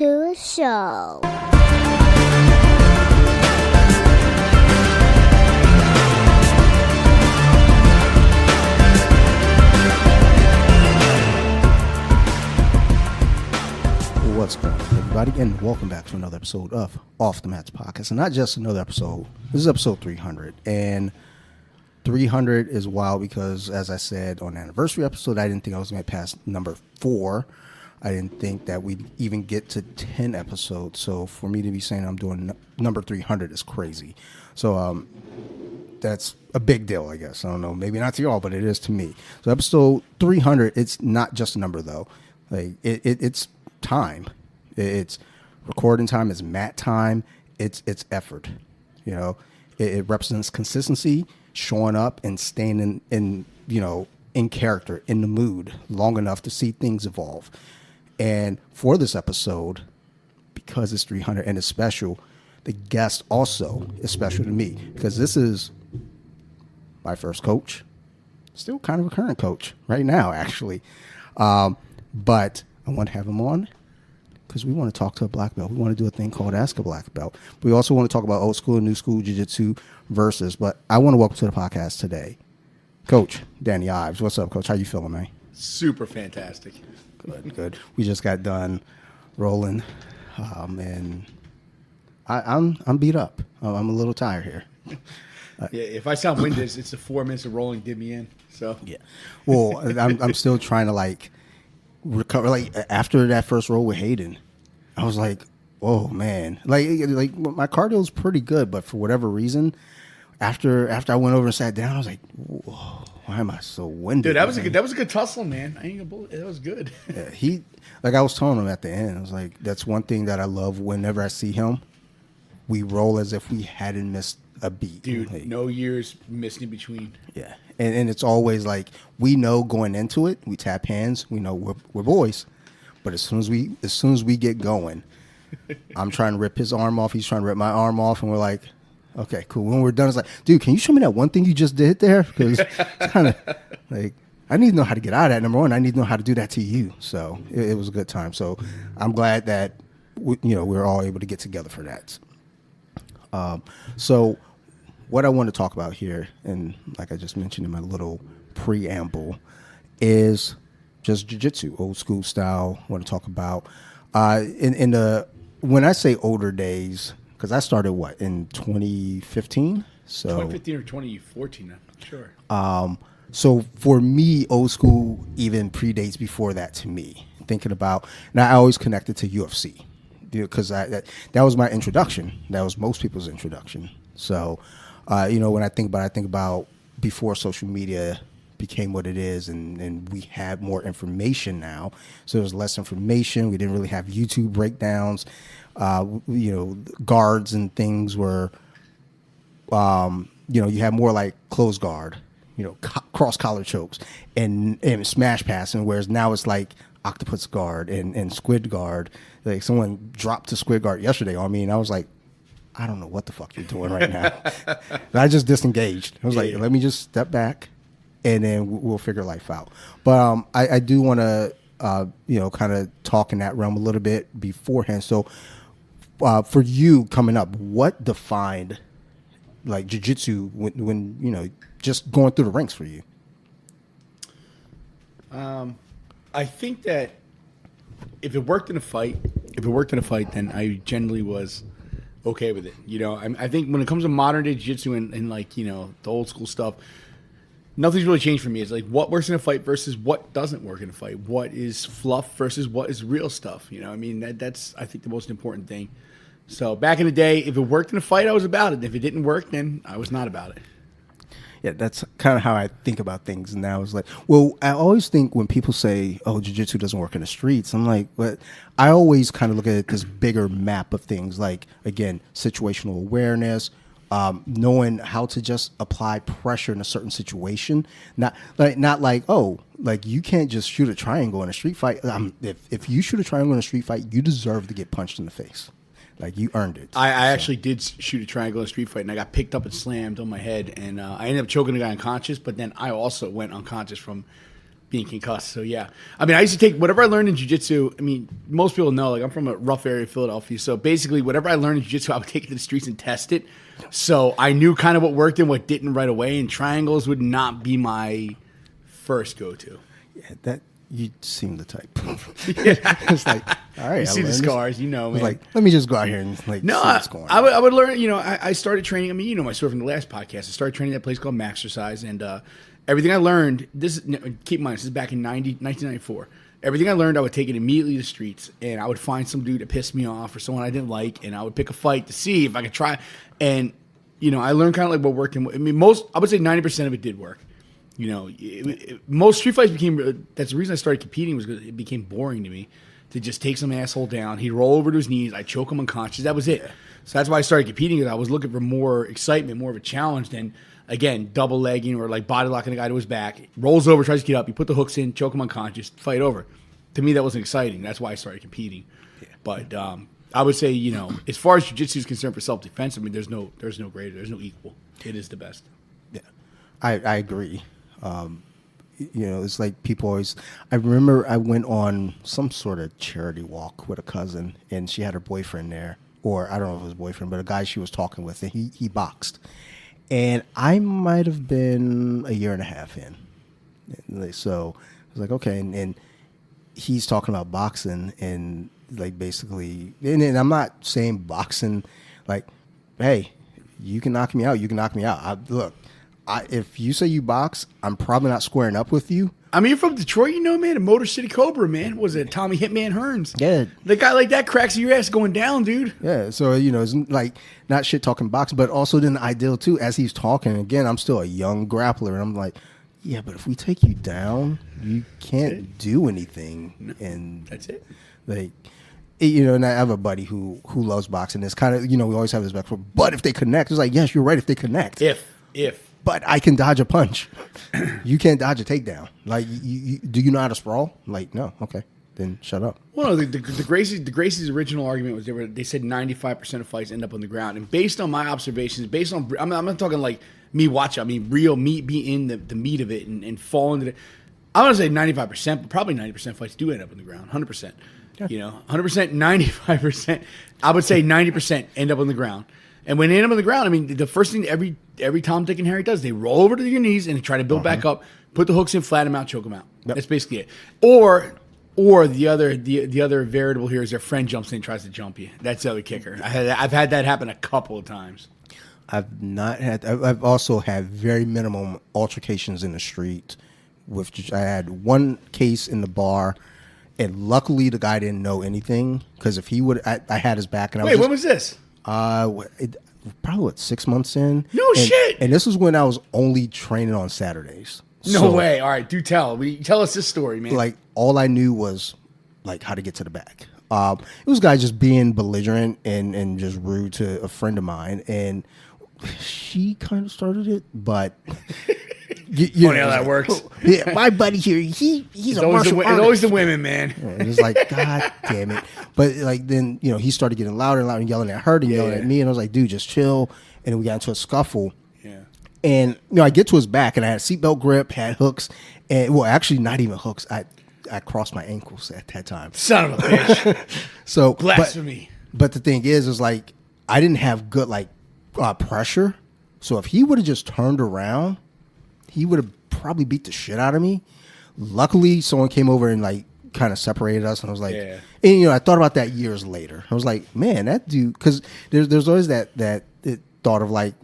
to a show. What's going on, everybody, and welcome back to another episode of Off the Mats Podcast. And not just another episode, this is episode 300. And 300 is wild because, as I said on the anniversary episode, I didn't think I was going to pass number 4. I didn't think that we'd even get to 10 episodes. So for me to be saying I'm doing number 300 is crazy. So that's a big deal, I guess. I don't know, maybe not to y'all, but it is to me. So episode 300, it's not just a number, though. Like it's time. It's recording time. It's mat time. It's effort. You know, it represents consistency, showing up and staying in character, in the mood long enough to see things evolve. And for this episode, because it's 300 and it's special, the guest also is special to me because this is my first coach, still kind of a current coach right now, actually. But I want to have him on because we want to talk to a black belt. We want to do a thing called Ask a Black Belt. We also want to talk about old school and new school jiu-jitsu versus. But I want to welcome to the podcast today, Coach Danny Ives. What's up, Coach? How you feeling, man? Super fantastic. Good. We just got done rolling, and I'm beat up. I'm a little tired here. Yeah, if I sound winded, it's the 4 minutes of rolling did me in. So yeah. Well, I'm still trying to recover. Like after that first roll with Hayden, I was like, "Oh man!" Like my cardio is pretty good, but for whatever reason, after I went over and sat down, I was like, "Whoa, why am I so winded?" Dude, that was a good tussle, man. I ain't gonna bullet. That was good. Yeah, I was telling him at the end, I was like, "That's one thing that I love. Whenever I see him, we roll as if we hadn't missed a beat, dude. Like, no years missing in between." Yeah. And it's always like we know going into it, we tap hands, we know we're boys. But as soon as we get going, I'm trying to rip his arm off, he's trying to rip my arm off, and we're like, okay, cool. When we're done, it's like, dude, can you show me that one thing you just did there? Because it's kind of like I need to know how to get out of that. Number one, I need to know how to do that to you. So it was a good time. So I'm glad that we're all able to get together for that. So what I want to talk about here, and like I just mentioned in my little preamble, is just jiu-jitsu, old school style. I want to talk about when I say older days, because I started in 2015? So 2015 or 2014, I'm not sure. So for me, old school even predates before that to me. Thinking about, now I always connected to UFC because that was my introduction. That was most people's introduction. So when I think about before social media became what it is, and we have more information now. So there's less information. We didn't really have YouTube breakdowns. Guards and things were, you have more like closed guard, cross collar chokes and smash passing. Whereas now it's like octopus guard and squid guard. Like someone dropped to squid guard yesterday on me, and I was like, I don't know what the fuck you're doing right now. I just disengaged. I was like, let me just step back, and then we'll figure life out. But I do want to, kind of talk in that realm a little bit beforehand. So for you coming up, what defined like jiu-jitsu when just going through the ranks for you? I think that if it worked in a fight, then I generally was okay with it. I think when it comes to modern day jiu-jitsu and the old school stuff, nothing's really changed for me. It's like what works in a fight versus what doesn't work in a fight. What is fluff versus what is real stuff. That's I think the most important thing. So back in the day, if it worked in a fight, I was about it. If it didn't work, then I was not about it. Yeah, that's kind of how I think about things now. It's like, well, I always think when people say, oh, jiu-jitsu doesn't work in the streets, I'm like, but I always kind of look at this bigger map of things, like, again, situational awareness, knowing how to just apply pressure in a certain situation. Not like, oh, like you can't just shoot a triangle in a street fight. If you shoot a triangle in a street fight, you deserve to get punched in the face. Like, you earned it. I actually did shoot a triangle in a street fight, and I got picked up and slammed on my head, and I ended up choking the guy unconscious, but then I also went unconscious from being concussed. So yeah, I mean, I used to take whatever I learned in jiu-jitsu. I mean, most people know, like, I'm from a rough area of Philadelphia. So basically, whatever I learned in jiu-jitsu, I would take it to the streets and test it. So I knew kind of what worked and what didn't right away. And triangles would not be my first go-to. Yeah, that you seem the type. It's like, all right, You see the scars, you know, man. Like, let me just go out here and like No, see what's going on. I would learn. You know, I started training. I mean, you know, my story from the last podcast. I started training at a place called Maxercise, and everything I learned. Keep in mind, this is back in 1994. Everything I learned, I would take it immediately to the streets, and I would find some dude that pissed me off or someone I didn't like, and I would pick a fight to see if I could try. And you know, I learned kind of like what worked. I mean, I would say 90% of it did work. You know, most street fights became. That's the reason I started competing, was because it became boring to me to just take some asshole down. He'd roll over to his knees. I'd choke him unconscious. That was it. So that's why I started competing, because I was looking for more excitement, more of a challenge than, again, double legging or like body locking the guy to his back. Rolls over, tries to get up. You put the hooks in, choke him unconscious, fight over. To me, that wasn't exciting. That's why I started competing. Yeah. But I would say, you know, as far as jiu-jitsu is concerned for self-defense, I mean, there's no greater, there's no equal. It is the best. Yeah, I agree. You know, it's like people always. I remember I went on some sort of charity walk with a cousin, and she had her boyfriend there, or I don't know if it was a boyfriend, but a guy she was talking with, and he boxed, and I might have been a year and a half in. So I was like, okay, and he's talking about boxing, and like basically, and I'm not saying boxing, like, hey, you can knock me out, you can knock me out. Look. If you say you box, I'm probably not squaring up with you. I mean, you're from Detroit, you know, man. And Motor City Cobra, man. Was it Tommy Hitman Hearns? Yeah. The guy like that cracks your ass going down, dude. Yeah. So, you know, it's like not shit talking boxing, but also then the ideal too, as he's talking, again, I'm still a young grappler. And I'm like, yeah, but if we take you down, you can't do anything. No, and that's it. Like, you know, and I have a buddy who loves boxing. It's kind of, you know, we always have this back for, but if they connect, it's like, yes, you're right. If they connect. If. But I can dodge a punch. You can't dodge a takedown. Like, do you know how to sprawl? Like, no. Okay, then shut up. Well, no, the Gracie's original argument was they said 95% of fights end up on the ground, and based on my observations, based on I'm not talking like me watching. I mean, real meat, be in the meat of it and fall into it. I'm gonna say 95%, but probably 90% of fights do end up on the ground. 100%. Yeah. You know, 100%, 95%. I would say 90% end up on the ground. And when they end up on the ground, I mean, the first thing every Tom, Dick, and Harry does, they roll over to your knees and they try to build back up, put the hooks in, flatten them out, choke them out. Yep. That's basically it. Or the other variable here is their friend jumps in and tries to jump you. That's the other kicker. I've had that happen a couple of times. I've also had very minimum altercations in the street. I had one case in the bar, and luckily the guy didn't know anything, because if he would, I had his back. And when was this? Probably 6 months in. No shit. And this was when I was only training on Saturdays. No way. All right, do tell. Tell us this story, man. Like, all I knew was like how to get to the back. It was a guy just being belligerent and just rude to a friend of mine, and she kind of started it, but. Funny how that works. Yeah, my buddy here, he's a martial artist. It's always the women, man. Yeah, it's like, God damn it. But like then, you know, he started getting louder and louder and yelling at her and yelling at me, and I was like, dude, just chill. And then we got into a scuffle. Yeah. And you know, I get to his back, and I had a seatbelt grip, had hooks, and well, actually not even hooks. I crossed my ankles at that time. Son of a bitch. So blasphemy. But the thing is like I didn't have good like pressure. So if he would have just turned around, he would have probably beat the shit out of me. Luckily, someone came over and like kind of separated us, and I was like, and you know, I thought about that years later. I was like, man, that dude, because there's always that thought of like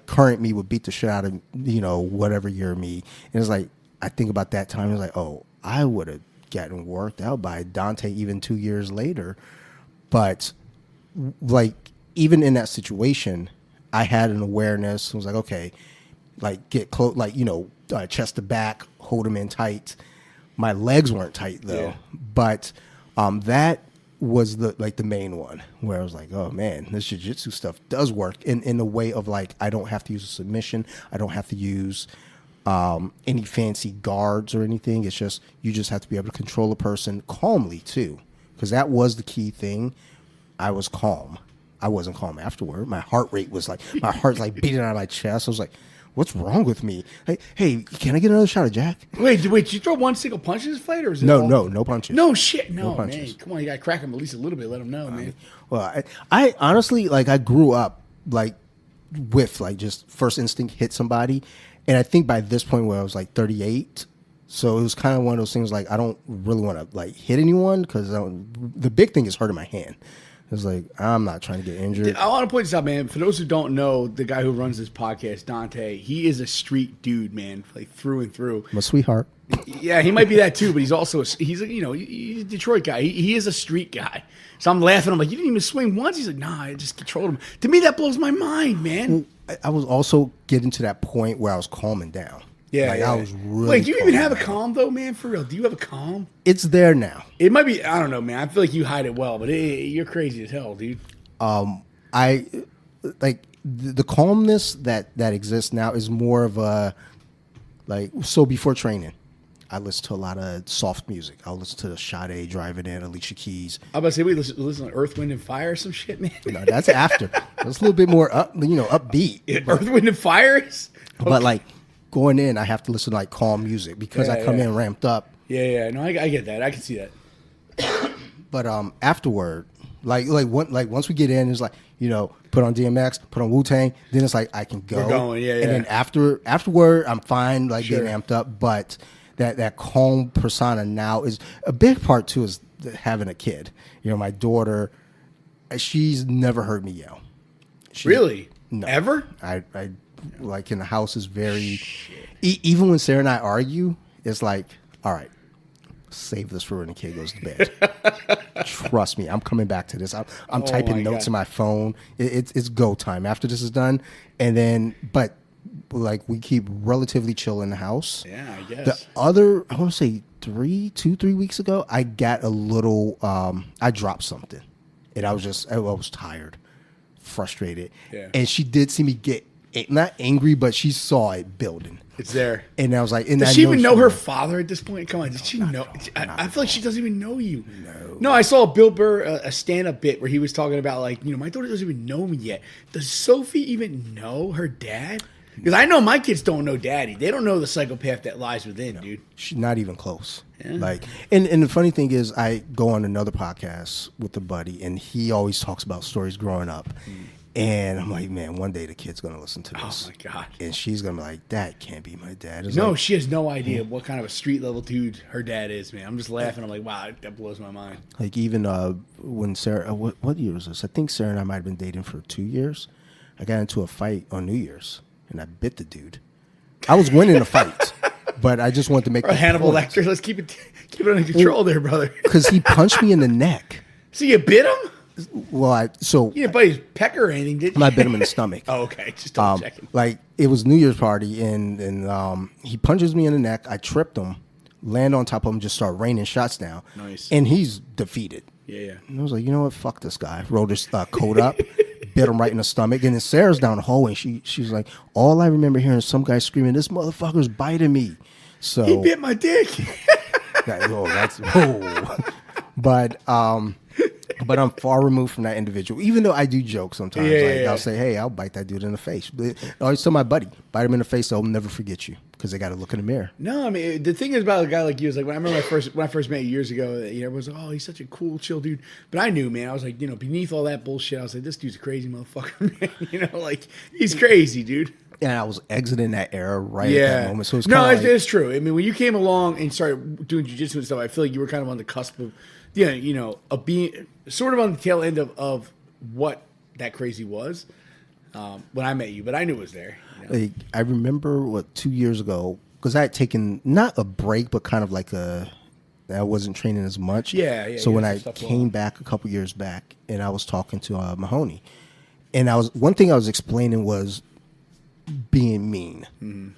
current me would beat the shit out of, you know, whatever year me, and it's like I think about that time. It's like, oh, I would have gotten worked out by Dante even 2 years later, but like even in that situation, I had an awareness. I was like, okay. Like get close, like, you know, chest to back, hold them in tight. My legs weren't tight though, but that was the main one where I was like, oh man, this jiu-jitsu stuff does work in a way of like I don't have to use a submission, I don't have to use any fancy guards or anything. It's just you just have to be able to control a person calmly too, because that was the key thing. I was calm. I wasn't calm afterward. My heart rate was like, my heart's like beating out of my chest. I was like, what's wrong with me? Hey, can I get another shot of Jack? Wait, did you throw one single punch in this fight, or is it No, all- no punches. No shit, no, punches. man. Come on, you gotta crack him at least a little bit. Let him know, man. Well, I honestly, like, I grew up like with like just first instinct hit somebody, and I think by this point where I was like 38, so it was kind of one of those things like I don't really want to like hit anyone because the big thing is hurting my hand. It's like I'm not trying to get injured. I want to point this out, man. For those who don't know, the guy who runs this podcast, Dante, he is a street dude, man, like through and through. My sweetheart. Yeah, he might be that too, but he's also he's a Detroit guy. He is a street guy. So I'm laughing. I'm like, you didn't even swing once. He's like, nah, I just controlled him. To me, that blows my mind, man. I was also getting to that point where I was calming down. Yeah, like, yeah. I was really. Wait, do you even calming have a down. calm though, man? For real, do you have a calm? It's there now. It might be. I don't know, man. I feel like you hide it well, but you're crazy as hell, dude. I like the calmness that exists now is more of a like so before training. I listen to a lot of soft music. I'll listen to Sade, Driving In, Alicia Keys. I was about to say, wait, listen to Earth, Wind, and Fire or some shit, man. No, that's after. That's a little bit more upbeat. Earth, Wind, and Fire is? But like going in, I have to listen to like calm music because I come in ramped up. Yeah. No, I get that. I can see that. But afterward, once we get in, it's like put on DMX, put on Wu-Tang. Then it's like I can go. We're going, yeah. And then afterward, I'm fine, like Sure. getting amped up. But that calm persona now is a big part too. Is having a kid. My daughter, she's never heard me yell. Really? No. Ever? I like in the house is very. Even when Sarah and I argue, it's like, all right, save this for when the kid goes to bed. Trust me, I'm coming back to this. I'm typing notes in my phone. It's go time after this is done, and then like we keep relatively chill in the house. Yeah, I guess. The other, I want to say 3 weeks ago, I got a little. I dropped something, and I was tired, frustrated, and she did see me get not angry, but she saw it building. It's there. And I was like, does she even know her father at this point? Come on, did she know? I feel like she doesn't even know you. No, I saw Bill Burr, a stand-up bit where he was talking about like, my daughter doesn't even know me yet. Does Sophie even know her dad? Because I know my kids don't know daddy. They don't know the psychopath that lies within, dude. She's not even close. Yeah. Like, and the funny thing is, I go on another podcast with a buddy, and he always talks about stories growing up. And I'm like, man, one day the kid's going to listen to this. Oh, my God. And she's going to be like, that can't be my dad. It's No, like, she has no idea what kind of a street-level dude her dad is, man. I'm just laughing. I'm like, wow, that blows my mind. like even when Sarah, what year was this? I think Sarah and I might have been dating for 2 years. I got into a fight on New Year's, and I bit the dude. I was winning the fight, but I just wanted to make the Hannibal point. Lecter, let's keep it under control there, brother. Because he punched me in the neck. So you bit him? Well, You didn't bite his pecker or anything, did you? I bit him in the stomach. Oh, okay. Just double checking. Like it was New Year's party, and he punches me in the neck. I tripped him, land on top of him, just start raining shots down. Nice. And he's defeated. Yeah. And I was like, you know what? Fuck this guy. Rolled his coat up, bit him right in the stomach. And then Sarah's down the hallway. She's like, all I remember hearing is some guy screaming, "This motherfucker's biting me." So He bit my dick. But I'm far removed from that individual. Even though I do joke sometimes, Yeah. I'll say, "Hey, I'll bite that dude in the face." But I always tell my buddy, "Bite him in the face, they'll never forget you," because they got to look in the mirror. No, I mean, the thing is about a guy like you is like when I remember when I first met you years ago, everyone's like, "Oh, he's such a cool, chill dude." But I knew, man, I was like, beneath all that bullshit, I was like, "This dude's a crazy motherfucker, man." Like he's crazy, dude. And I was exiting that era at that moment. So it's it's true. I mean, when you came along and started doing jiu-jitsu and stuff, I feel like you were kind of on the cusp of, of being sort of on the tail end of what that crazy was when I met you. But I knew it was there. Like, I remember 2 years ago, because I had taken not a break, but kind of like I wasn't training as much. Yeah. So when I came back a couple years back, and I was talking to Mahoney, and one thing I was explaining was being mean. Mm-hmm.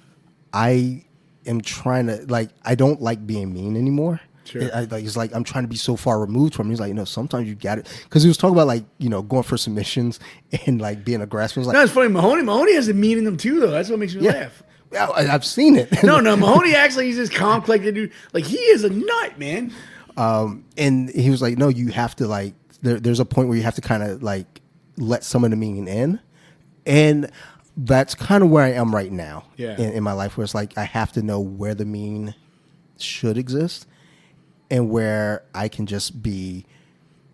I am trying to I don't like being mean anymore. Sure. It's like I'm trying to be so far removed from it. He's like, sometimes you got it, because he was talking about going for submissions and being aggressive. It was it's funny. Mahoney has a mean in them too, though. That's what makes me laugh. Yeah, I've seen it. No, Mahoney acts like he's this calm, collected dude. Like he is a nut, man. And he was like, no, you have to there's a point where you have to kind of let some of the meaning in. And that's kind of where I am right now Yeah. in my life, where it's like I have to know where the mean should exist and where I can just be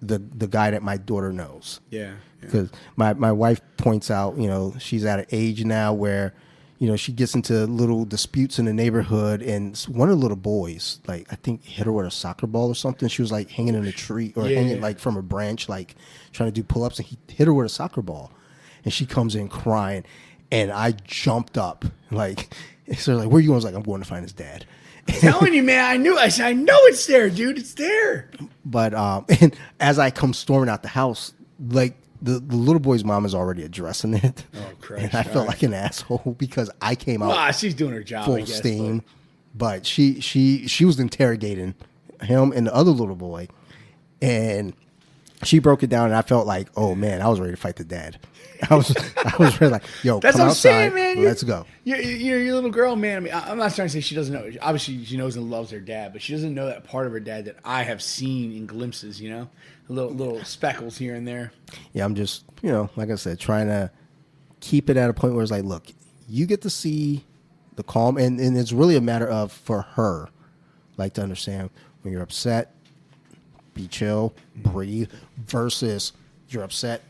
the guy that my daughter knows. Yeah. Because my wife points out, she's at an age now where, she gets into little disputes in the neighborhood, and one of the little boys, like, I think hit her with a soccer ball or something. She was like hanging in a tree or hanging like from a branch, like trying to do pull-ups, and he hit her with a soccer ball, and she comes in crying, and I jumped up, like, so like, where are you going? I was like, I'm going to find his dad. Telling you, man, I said, I know it's there, dude. It's there. But and as I come storming out the house, like the little boy's mom is already addressing it. Oh, Christ. And I felt like an asshole because I came out She's doing her job, full I guess, steam. But she was interrogating him and the other little boy, and she broke it down, and I felt like, oh man, I was ready to fight the dad. I was really like, yo, That's come what I'm outside, saying, man. let's go. Your little girl, man. I mean, I'm not trying to say she doesn't know. Obviously, she knows and loves her dad, but she doesn't know that part of her dad that I have seen in glimpses. Little speckles here and there. Yeah, I'm just, like I said, trying to keep it at a point where it's like, look, you get to see the calm, and it's really a matter of, for her, like, to understand when you're upset, be chill, breathe, versus you're upset,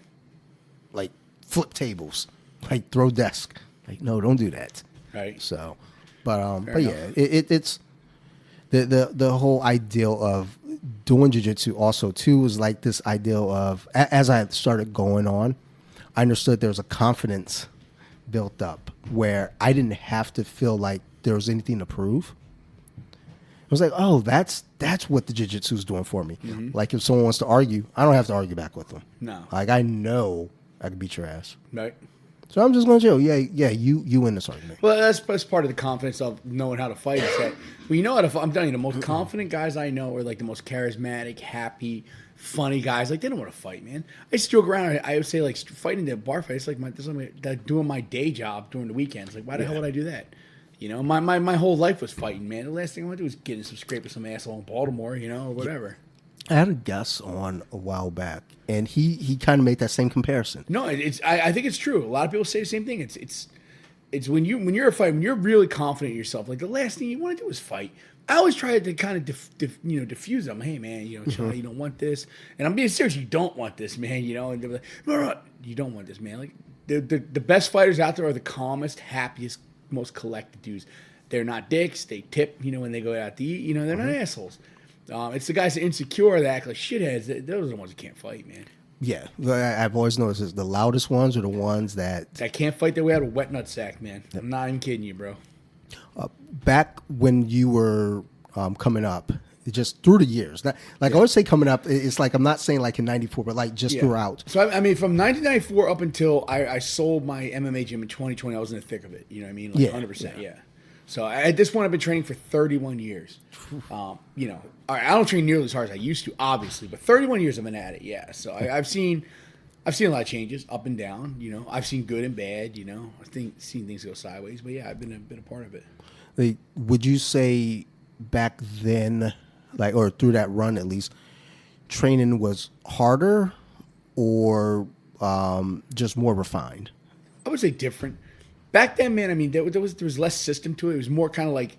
like, flip tables, like, throw desk. Like, no, don't do that. Right. So, but Fair yeah, it's the whole ideal of doing jiu-jitsu also too was like this ideal of, as I started going on, I understood there was a confidence built up where I didn't have to feel like there was anything to prove. It was like, oh, that's what the jiu-jitsu is doing for me. Mm-hmm. Like, if someone wants to argue, I don't have to argue back with them. No. Like, I know I can beat your ass. Right. So I'm just going to chill. Yeah, you win this argument. Well, that's part of the confidence of knowing how to fight. Is that when you know how to fight, I'm telling you, the most confident guys I know are like the most charismatic, happy, funny guys. Like, they don't want to fight, man. I used to joke around. I would say, like, fighting the bar fight, it's like doing my day job during the weekends. Like, why the hell would I do that? My whole life was fighting, man. The last thing I want to do is get in some scrape with some asshole in Baltimore, or whatever. I had a guest on a while back, and he kind of made that same comparison. No, I think it's true. A lot of people say the same thing. It's when you're a fighter, when you're really confident in yourself. Like, the last thing you want to do is fight. I always try to kind of diffuse them. Hey, man, Charlie, you don't want this, and I'm being serious. You don't want this, man. And they're like, no, you don't want this, man. Like, the best fighters out there are the calmest, happiest, most collected dudes. They're not dicks. They tip, when they go out to eat. They're not assholes. It's the guys that are insecure that act like shitheads. Those are the ones that can't fight, man. Yeah, I've always noticed this. The loudest ones are the ones that can't fight their way out of a wet nut sack, man. I'm not even kidding you, bro. Back when you were coming up, just through the years. I always say coming up, it's like I'm not saying like in '94, but like just throughout. So I mean, from 1994 up until I sold my MMA gym in 2020, I was in the thick of it. You know what I mean? Like 100%. Yeah. So at this point, I've been training for 31 years. I don't train nearly as hard as I used to, obviously, but 31 years I've been at it. Yeah. So I've seen a lot of changes, up and down. I've seen good and bad. I've seen things go sideways, but yeah, I've been a part of it. Like, would you say back then, like, or through that run at least, training was harder or just more refined? I would say different. Back then, man, I mean, there was less system to it. It was more kind of like,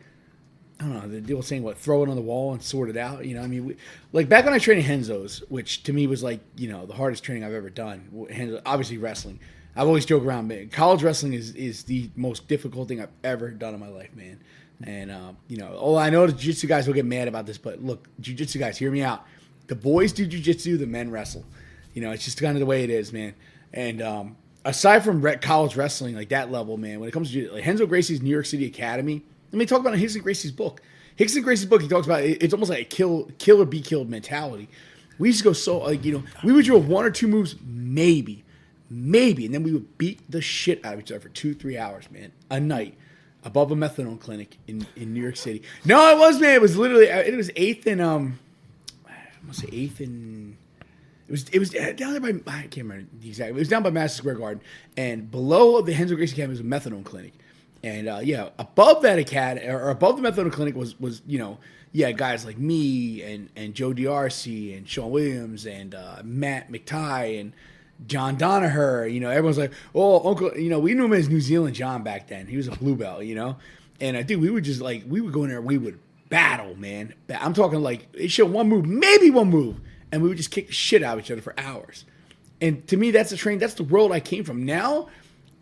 I don't know, the deal saying, throw it on the wall and sort it out. I mean, like back when I trained in Henzo's, which to me was like, the hardest training I've ever done. Obviously, wrestling. I've always joked around, man. College wrestling is the most difficult thing I've ever done in my life, man. And, I know the jiu-jitsu guys will get mad about this, but look, jiu-jitsu guys, hear me out. The boys do jiu-jitsu, the men wrestle. It's just kind of the way it is, man. And aside from college wrestling, like that level, man, when it comes to like Renzo Gracie's New York City Academy, let me talk about Hickson Gracie's book. Hickson Gracie's book, he talks about it's almost like a kill or be killed mentality. We used to go so, we would do one or two moves, maybe, and then we would beat the shit out of each other for 2-3 hours, man, a night. Above a methadone clinic in New York City. No, it was, man. It was literally, it was 8th and, I want to say 8th and, it was down there by, I can't remember the exact, it was down by Madison Square Garden. And below the Renzo Gracie Academy was a methadone clinic. And, above that academy, or above the methadone clinic was guys like me and Joe DRC and Sean Williams and Matt McTye and John Danaher, everyone's like, oh, Uncle, we knew him as New Zealand John back then. He was a blue belt, And dude, we would just we would go in there, we would battle, man. I'm talking like, they show one move, maybe one move, and we would just kick the shit out of each other for hours. And to me, that's the world I came from. Now,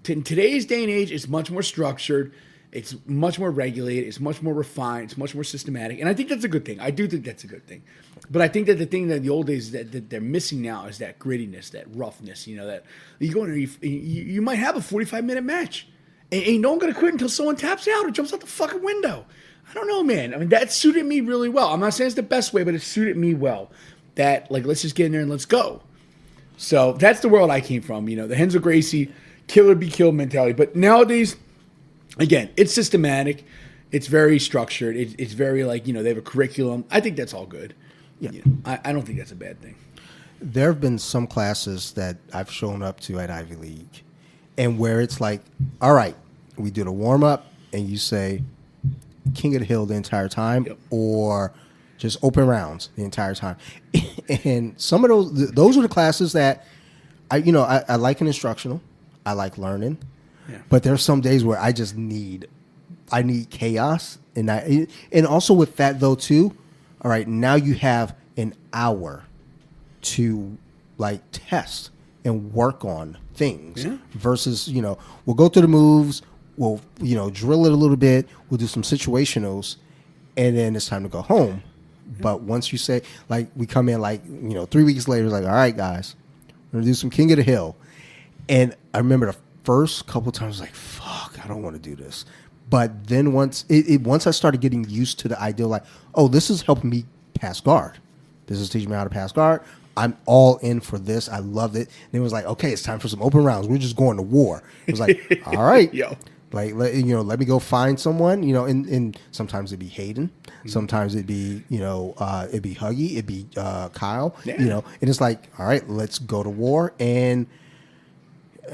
in today's day and age, it's much more structured. It's much more regulated. It's much more refined. It's much more systematic. And I think that's a good thing. I do think that's a good thing. But I think that the thing that in the old days that they're missing now is that grittiness, that roughness, that you go in there, you might have a 45-minute match. And ain't no one going to quit until someone taps out or jumps out the fucking window. I don't know, man. I mean, that suited me really well. I'm not saying it's the best way, but it suited me well. That, let's just get in there and let's go. So that's the world I came from. The Renzo Gracie, kill or be killed mentality. But nowadays, again, it's systematic. It's very structured. It's very they have a curriculum. I think that's all good. Yeah, I don't think that's a bad thing. There have been some classes that I've shown up to at Ivy League, and where it's like, all right, we do the warm up, and you say King of the Hill the entire time, or just open rounds the entire time. And some of those are the classes that I like an instructional. I like learning. Yeah. But there's some days where I just need chaos, and also with that though too. All right, now you have an hour to test and work on things versus we'll go through the moves, we'll drill it a little bit, we'll do some situationals, and then it's time to go home. But once you say we come in 3 weeks later, it's like, all right guys, we're gonna do some King of the Hill, and I remember the first couple times fuck, I don't want to do this. But then once I started getting used to the idea, this is helping me pass guard. This is teaching me how to pass guard. I'm all in for this. I loved it. And it was like, okay, it's time for some open rounds. We're just going to war. It was like, all right, let me go find someone. And sometimes it'd be Hayden. Sometimes it'd be it'd be Huggy. It'd be Kyle. Yeah. And it's like, all right, let's go to war. And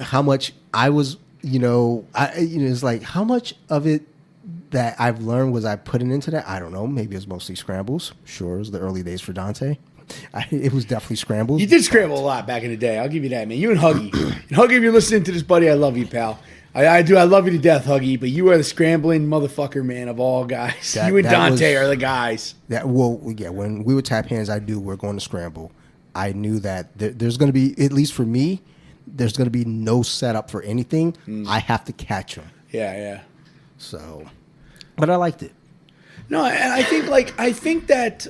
how much I was. It's like how much of it that I've learned was I putting into that? I don't know. Maybe it's mostly scrambles. Sure, it was the early days for Dante. It was definitely scrambles. You did scramble a lot back in the day. I'll give you that, man. You and Huggy. And Huggy, if you're listening to this, buddy, I love you, pal. I do. I love you to death, Huggy. But you are the scrambling motherfucker, man, of all guys. You and Dante are the guys. When we would tap hands, I knew we're going to scramble. I knew that there's going to be, at least for me, there's going to be no setup for anything. I have to catch them. Yeah. So, but I liked it. No, and I think that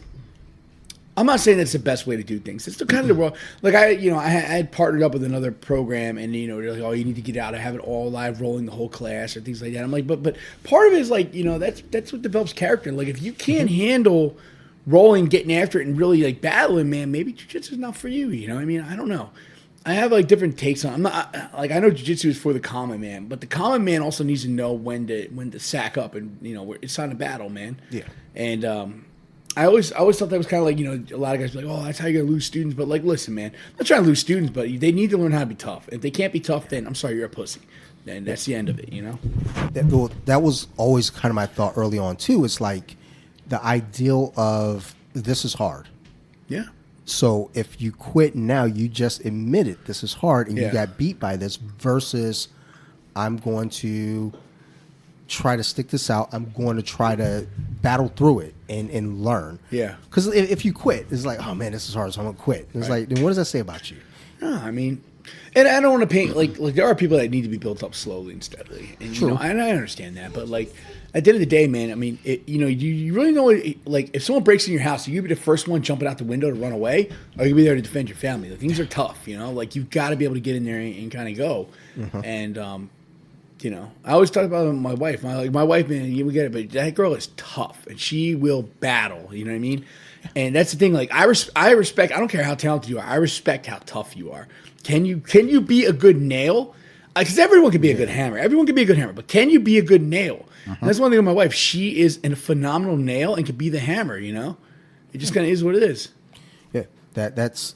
I'm not saying that's the best way to do things. It's the kind of the world. I had partnered up with another program, and they're like, oh, you need to get out. I have it all live rolling the whole class or things like that. I'm like, but part of it is that's what develops character. If you can't handle rolling, getting after it, and really battling, man, maybe jiu-jitsu is not for you. I don't know. I have different takes on. I'm not I know jiu-jitsu is for the common man, but the common man also needs to know when to sack up and it's time to battle, man. Yeah. And I always thought that was kind of a lot of guys are like, oh, that's how you're gonna lose students. But listen, man, I'm not trying to lose students, but they need to learn how to be tough. If they can't be tough, then I'm sorry, you're a pussy. And that's the end of it, That was always kind of my thought early on too. It's the ideal of this is hard. Yeah. So if you quit now, you just admitted this is hard and you got beat by this versus I'm going to try to stick this out. I'm going to try to battle through it and learn. Yeah. Because if you quit, it's like, oh, man, this is hard, so I'm going to quit. It's like, then what does that say about you? No, I mean, and I don't want to paint, there are people that need to be built up slowly and steadily. And, True. And I understand that. But, at the end of the day, man, I mean, you really know, if someone breaks in your house, are you be the first one jumping out the window to run away, or you be there to defend your family? Things are tough, you've got to be able to get in there and kind of go. Mm-hmm. And, I always talk about my wife. My wife, man, we get it, but that girl is tough, and she will battle, you know what I mean? And that's the thing, I respect, I don't care how talented you are, I respect how tough you are. Can you be a good nail? Because everyone can be a good hammer. Everyone can be a good hammer, but can you be a good nail? And that's one thing with my wife. She is a phenomenal nail and can be the hammer. It just kind of is what it is. Yeah, that's,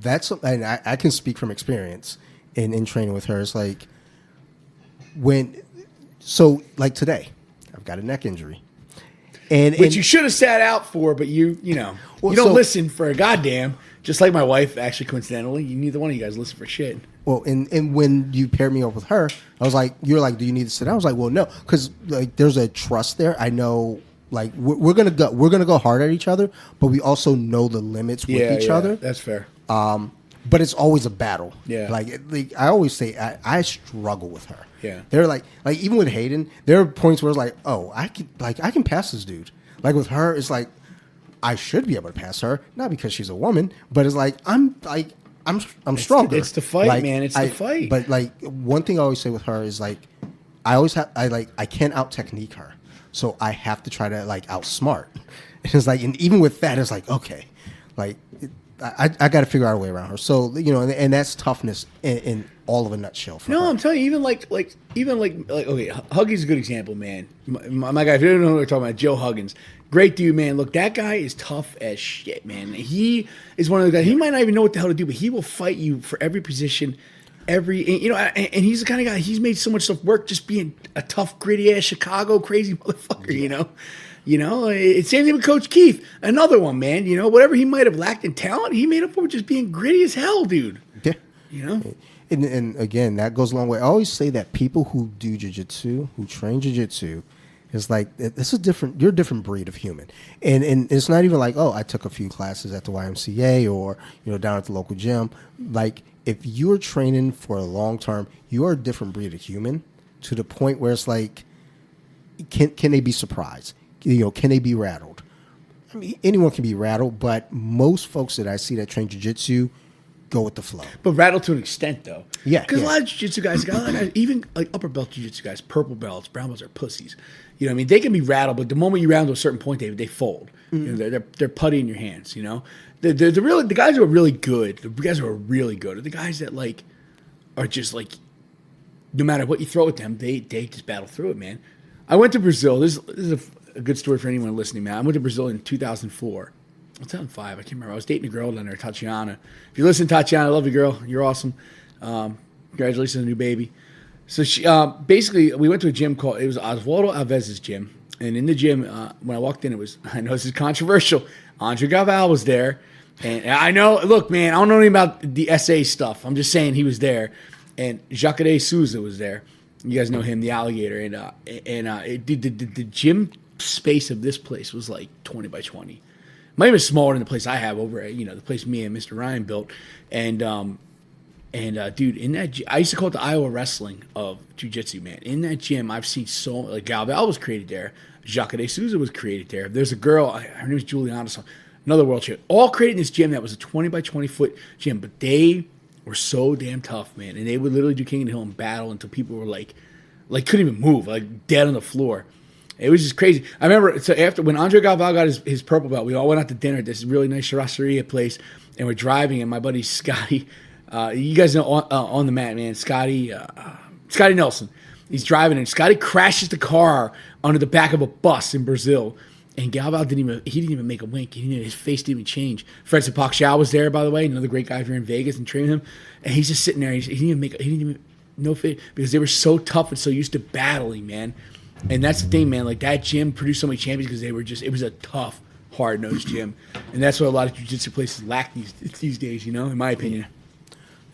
and I can speak from experience in training with her. It's today, I've got a neck injury, Which you should have sat out for, but you know, you don't listen for a goddamn. Just like my wife, actually, coincidentally, neither one of you guys listen for shit. Well, and when you paired me up with her, I was like, you're like, do you need to sit down? I was like, well, no, because like there's a trust there. I know, like we're gonna go hard at each other, but we also know the limits with each other. That's fair. But it's always a battle. Yeah. Like I always say, I struggle with her. Yeah. They're like even with Hayden, there are points where it's like, oh, I can pass this dude. Like with her, it's like I should be able to pass her, not because she's a woman, but it's like I'm stronger. It's the fight, like, man. It's the fight. But like one thing I always say with her is like I can't out technique her, so I have to try to like outsmart. And it's like, and even with that, it's like okay, like I got to figure out a way around her. So you know, and that's toughness in all of a nutshell. For her. I'm telling you, even like okay, Huggy's a good example, man. My guy, if you don't know what we're talking about, Joe Huggins. Great dude, man. Look, that guy is tough as shit, man. He is one of the guys. He might not even know what the hell to do, but he will fight you for every position, and he's the kind of guy. He's made so much stuff work just being a tough, gritty ass Chicago crazy motherfucker. You know. It's same thing with Coach Keith, another one, man. You know, whatever he might have lacked in talent, he made up for just being gritty as hell, dude. Yeah, you know. And again, that goes a long way. I always say that people who do jiu-jitsu, who train jiu-jitsu, it's like this is different. You're a different breed of human, and it's not even like, oh, I took a few classes at the YMCA or down at the local gym. Like if you're training for a long term, you are a different breed of human to the point where it's like, can they be surprised? Can they be rattled? I mean, anyone can be rattled, but most folks that I see that train jiu-jitsu go with the flow. But rattled to an extent, though. Yeah. Because a lot of jiu-jitsu guys, even like upper belt jiu-jitsu guys, purple belts, brown belts are pussies. You know what I mean? They can be rattled, but the moment you round to a certain point, they fold. Mm-hmm. They're putty in your hands, you know? The guys who are really good, the guys who are really good are the guys that, like, are just, like, no matter what you throw at them, they just battle through it, man. I went to Brazil. This is a good story for anyone listening, man. I went to Brazil in 2004. 2005, I can't remember. I was dating a girl down there, Tatiana. If you listen, Tatiana, I love you, girl. You're awesome. Congratulations on the new baby. So she basically, we went to a gym it was Osvaldo Alves' gym. And in the gym, when I walked in, I know this is controversial, Andre Galval was there. And I know, look, man, I don't know anything about the SA stuff. I'm just saying he was there. And Jacare Souza was there. You guys know him, the alligator. And the gym space of this place was like 20 by 20. Might even smaller than the place I have over at, the place me and Mr. Ryan built. And dude, in that I used to call it the Iowa wrestling of jiu-jitsu, man. In that gym, I've seen Galval was created there. Jacare Souza was created there. There's a girl, her name is Juliana, another world champion. All created in this gym that was a 20 by 20 foot gym. But they were so damn tough, man. And they would literally do King of the Hill and battle until people were like couldn't even move, like dead on the floor. It was just crazy. I remember, so after when Andre Galval got his purple belt, we all went out to dinner at this really nice churrascaria place, and we're driving, and my buddy Scotty, you guys know on the mat, man, Scotty Nelson. He's driving, and Scotty crashes the car under the back of a bus in Brazil, and Galval didn't even make a wink. His face didn't even change. Fred Sapak was there, by the way, another great guy if you're in Vegas and training him, and he's just sitting there. He didn't even no fit because they were so tough and so used to battling, man. And that's the thing, man. Like that gym produced so many champions because it was a tough, hard-nosed gym, and that's what a lot of jiu-jitsu places lack these days. In my opinion.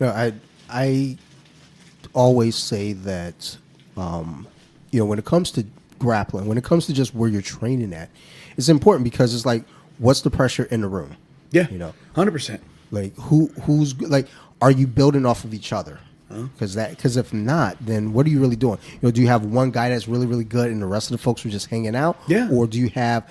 No, I always say that, when it comes to grappling, when it comes to just where you're training at, it's important because it's like, what's the pressure in the room? Yeah, 100%. Like who's like, are you building off of each other? Because if not, then what are you really doing? Do you have one guy that's really, really good and the rest of the folks are just hanging out? Yeah. Or do you have,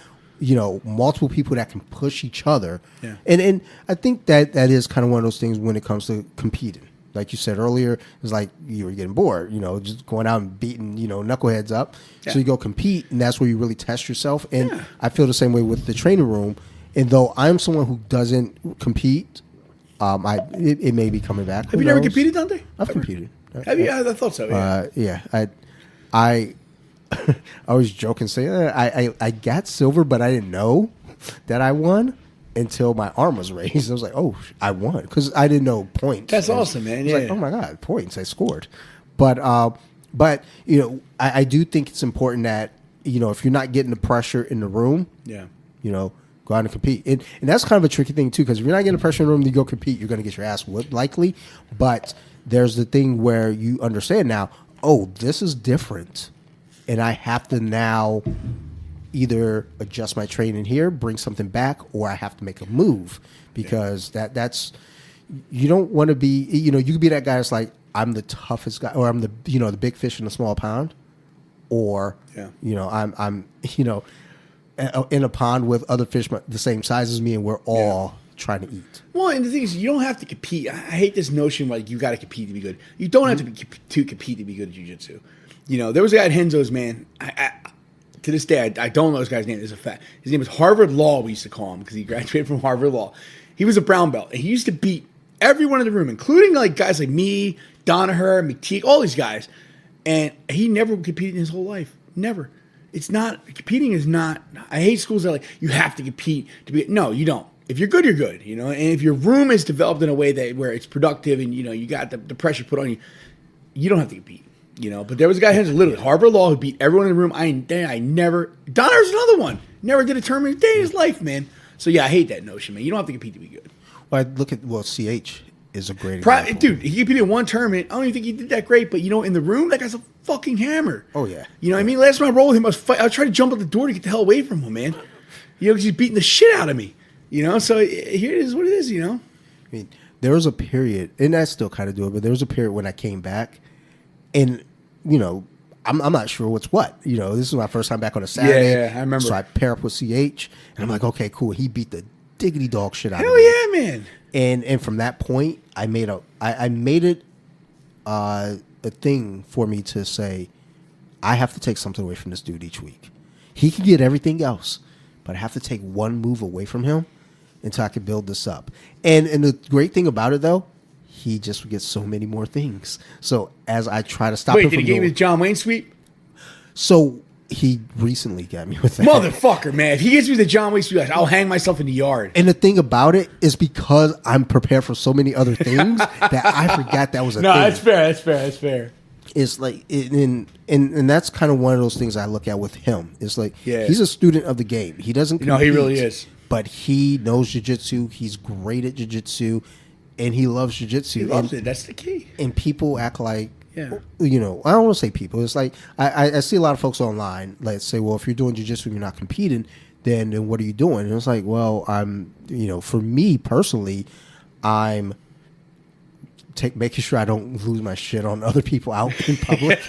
multiple people that can push each other? Yeah. And I think that is kind of one of those things when it comes to competing. Like you said earlier, it's like you were getting bored, just going out and beating, knuckleheads up. Yeah. So you go compete, and that's where you really test yourself. And I feel the same way with the training room. And though I'm someone who doesn't compete, it may be coming back. Have you never competed, Dante? I've competed. Have you? I thought so. Yeah. I always joke and say I got silver, but I didn't know that I won until my arm was raised. I was like, oh, I won because I didn't know points. That's awesome, man. Yeah. Like, oh my god, points! I scored. But I do think it's important that if you're not getting the pressure in the room, Yeah. Go out and compete. And that's kind of a tricky thing too, because if you're not getting the pressure in the room, you go compete, you're going to get your ass whipped likely. But there's the thing where you understand now, oh, this is different. And I have to now either adjust my training here, bring something back, or I have to make a move, because that's you don't want to be, you could be that guy that's like, I'm the toughest guy, or I'm the the big fish in a small pond, or I'm in a pond with other fish the same size as me, and we're all trying to eat. Well, and the thing is, you don't have to compete. I hate this notion like you got to compete to be good. You don't have to compete to be good at jiu-jitsu. There was a guy at Henzo's, man. I to this day, I don't know this guy's name. It's a fact. His name was Harvard Law, we used to call him, because he graduated from Harvard Law. He was a brown belt, and he used to beat everyone in the room, including like guys like me, Donaher, McTeague, all these guys. And he never competed in his whole life. Never. It's not, competing is not, I hate schools that are like, you have to compete to be, no, you don't. If you're good, you're good, and if your room is developed in a way where it's productive and, you got the pressure put on you, you don't have to compete, but there was a guy who's literally Harvard Law who beat everyone in the room. I never, Donner's another one, never did a tournament a day in his life, man. So yeah, I hate that notion, man. You don't have to compete to be good. Well, I look at, CH is a great example. Dude, he competed in one tournament. I don't even think he did that great, but in the room, that guy's a fucking hammer. Oh yeah. You know what I mean? Last time I rolled with him, I was trying to jump out the door to get the hell away from him, man. Because he's beating the shit out of me. So here it is what it is, I mean, there was a period, and I still kind of do it, but there was a period when I came back, and, I'm not sure what's what. This is my first time back on a Saturday. Yeah, I remember. So I pair up with CH, and I'm like, okay, cool. He beat the diggity dog shit out of me. Hell yeah, man. And from that point, I made it a thing for me to say, I have to take something away from this dude each week. He can get everything else, but I have to take one move away from him until I can build this up. And the great thing about it, though, he just gets so many more things. So as I try to stop him Wait, from did he give you the John Wayne sweep? So he recently got me with that. Motherfucker, man. If he gives me the John Wayne sweep, I'll hang myself in the yard. And the thing about it is, because I'm prepared for so many other things that I forgot that was a thing. No, that's fair. It's like, and that's kind of one of those things I look at with him. It's like, Yeah. he's a student of the game. He doesn't compete. No, he really is. But he knows jiu-jitsu. He's great at jiu-jitsu, and he loves jiu-jitsu. He loves it. That's the key. And people act like, Yeah. I don't want to say people. It's like, I see a lot of folks online, like, say, well, if you're doing jiu-jitsu and you're not competing, then what are you doing? And it's like, well, I'm, for me personally, I'm making sure I don't lose my shit on other people out in public.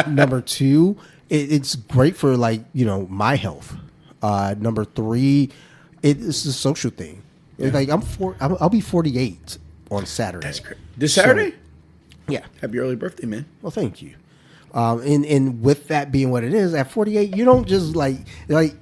Number two, it's great for, like, my health. Number three, it's a social thing. Yeah. Like, I'll be 48 on Saturday. That's great. This Saturday? So, yeah. Happy early birthday, man. Well, thank you. And with that being what it is, at 48, you don't just like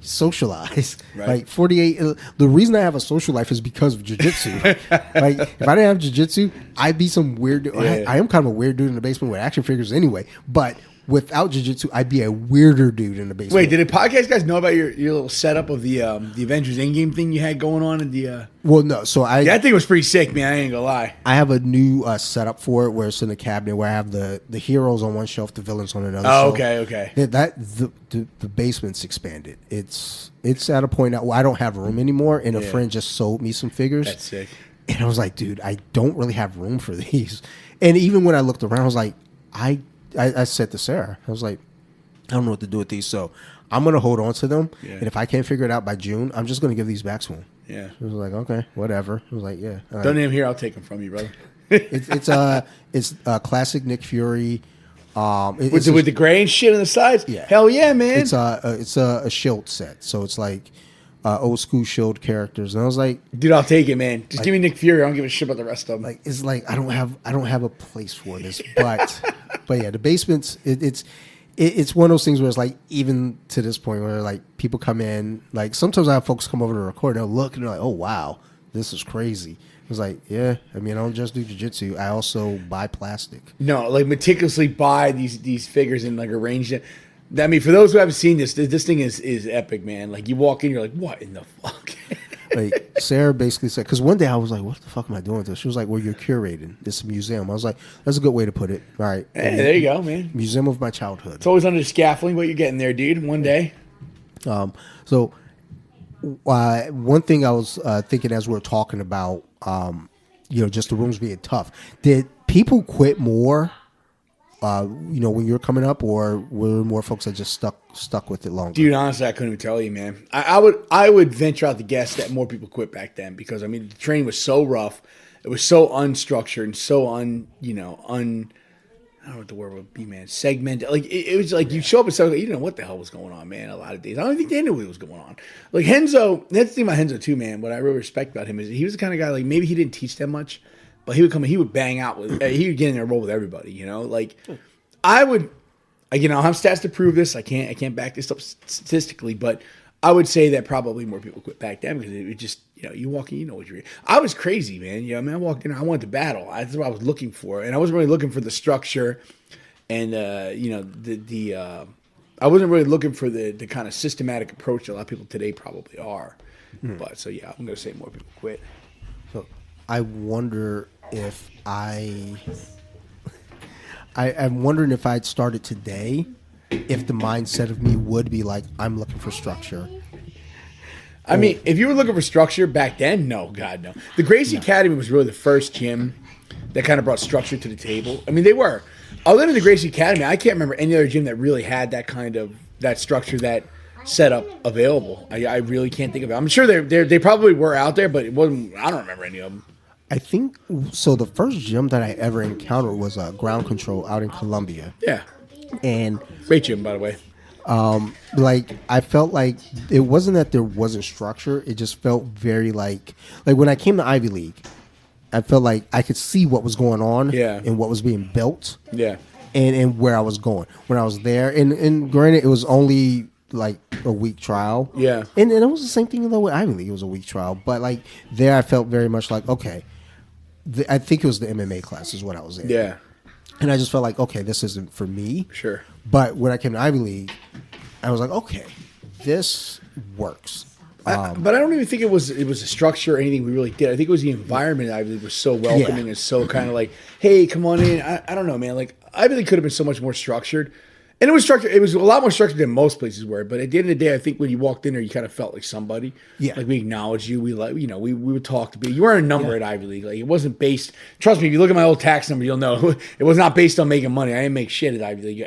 socialize. Right. Like 48, the reason I have a social life is because of jiu-jitsu. Like, if I didn't have jiu-jitsu, I'd be some weird. Yeah. I am kind of a weird dude in the basement with action figures anyway. But without jiu-jitsu, I'd be a weirder dude in the basement. Wait, did the podcast guys know about your little setup of the Avengers Endgame thing you had going on in the? Well, no. So that thing was pretty sick, man. I ain't gonna lie. I have a new setup for it where it's in a cabinet where I have the heroes on one shelf, the villains on another. Oh, shelf. okay. The basement's expanded. It's at a point now where I don't have room anymore, and a friend just sold me some figures. That's sick. And I was like, dude, I don't really have room for these. And even when I looked around, I was like, I said to Sarah, I was like, I don't know what to do with these, so I'm going to hold on to them. Yeah. And if I can't figure it out by June, I'm just going to give these back to him. Yeah. I was like, okay, whatever. I was like, yeah. Don't name here. I'll take them from you, brother. It's classic Nick Fury. With the gray and shit on the sides? Yeah. Hell yeah, man. It's a shield set. So it's like old school shield characters. And I was like, dude, I'll take it, man. Just give me Nick Fury. I don't give a shit about the rest of them. Like, it's like I don't have a place for this. But yeah, the basement's it's one of those things where it's like, even to this point where like people come in, like sometimes I have folks come over to record and they'll look and they're like, oh wow, this is crazy. I was like, yeah, I mean, I don't just do jiu-jitsu. I also buy plastic. No, like meticulously buy these figures and like arrange them. I mean, for those who haven't seen this thing is epic, man. Like you walk in, you're like, what in the fuck? Like Sarah basically said, because one day I was like, "What the fuck am I doing with this?" She was like, "Well, you're curating this museum." I was like, "That's a good way to put it." All right, Hey, there you go, man. museum of my childhood. It's always under the scaffolding, but you're getting there, dude. One day. So one thing I was thinking as we were talking about, just the rooms being tough. Did people quit more? When you're coming up, or were there more folks that just stuck with it longer? Dude, honestly, I couldn't even tell you, man. I would venture out the guess that more people quit back then because I mean the training was so rough, it was so unstructured and so I don't know what the word would be, man. Segmented. Like it was like you show up and say, you didn't know what the hell was going on, man. A lot of days, I don't think they knew what was going on. Like Henzo, that's the thing about Henzo too, man. What I really respect about him is he was the kind of guy like maybe he didn't teach that much. But he would come in, he would bang out with, he would get in there and roll with everybody, Like, I would, I have stats to prove this. I can't back this up statistically, but I would say that probably more people quit back then because it would just, you walk in, you know what you're. I was crazy, man. I walked in, I wanted to battle. That's what I was looking for, and I wasn't really looking for the structure, and I wasn't really looking for the kind of systematic approach that a lot of people today probably are. But so yeah, I'm gonna say more people quit. So I wonder if I'm wondering if I'd started today, if the mindset of me would be like, I'm looking for structure. I mean, if you were looking for structure back then, no, God, no. The Gracie Academy was really the first gym that kind of brought structure to the table. I mean, they were. Other than the Gracie Academy, I can't remember any other gym that really had that kind of, that structure, that setup available. I really can't think of it. I'm sure they probably were out there, but it wasn't. I don't remember any of them. I think so. The first gym that I ever encountered was Ground Control out in Colombia. Yeah, and great gym, by the way. I felt like it wasn't that there wasn't structure. It just felt very like when I came to Ivy League, I felt like I could see what was going on, and what was being built, and where I was going when I was there. And granted, it was only like a week trial, and it was the same thing though with Ivy League. It was a week trial, but like there, I felt very much like okay. I think it was the MMA class is what I was in. Yeah. And I just felt like, okay, this isn't for me. Sure. But when I came to Ivy League, I was like, okay, this works. But I don't even think it was a structure or anything we really did. I think it was the environment at Ivy League was so welcoming and so kind of like, hey, come on in. I don't know, man. Like Ivy League could have been so much more structured. And it was structured. It was a lot more structured than most places were. But at the end of the day, I think when you walked in there, you kind of felt like somebody. Yeah. Like we acknowledged you. We we would talk to people. You weren't a number at Ivy League. Like it wasn't based. Trust me, if you look at my old tax number, you'll know it was not based on making money. I didn't make shit at Ivy League.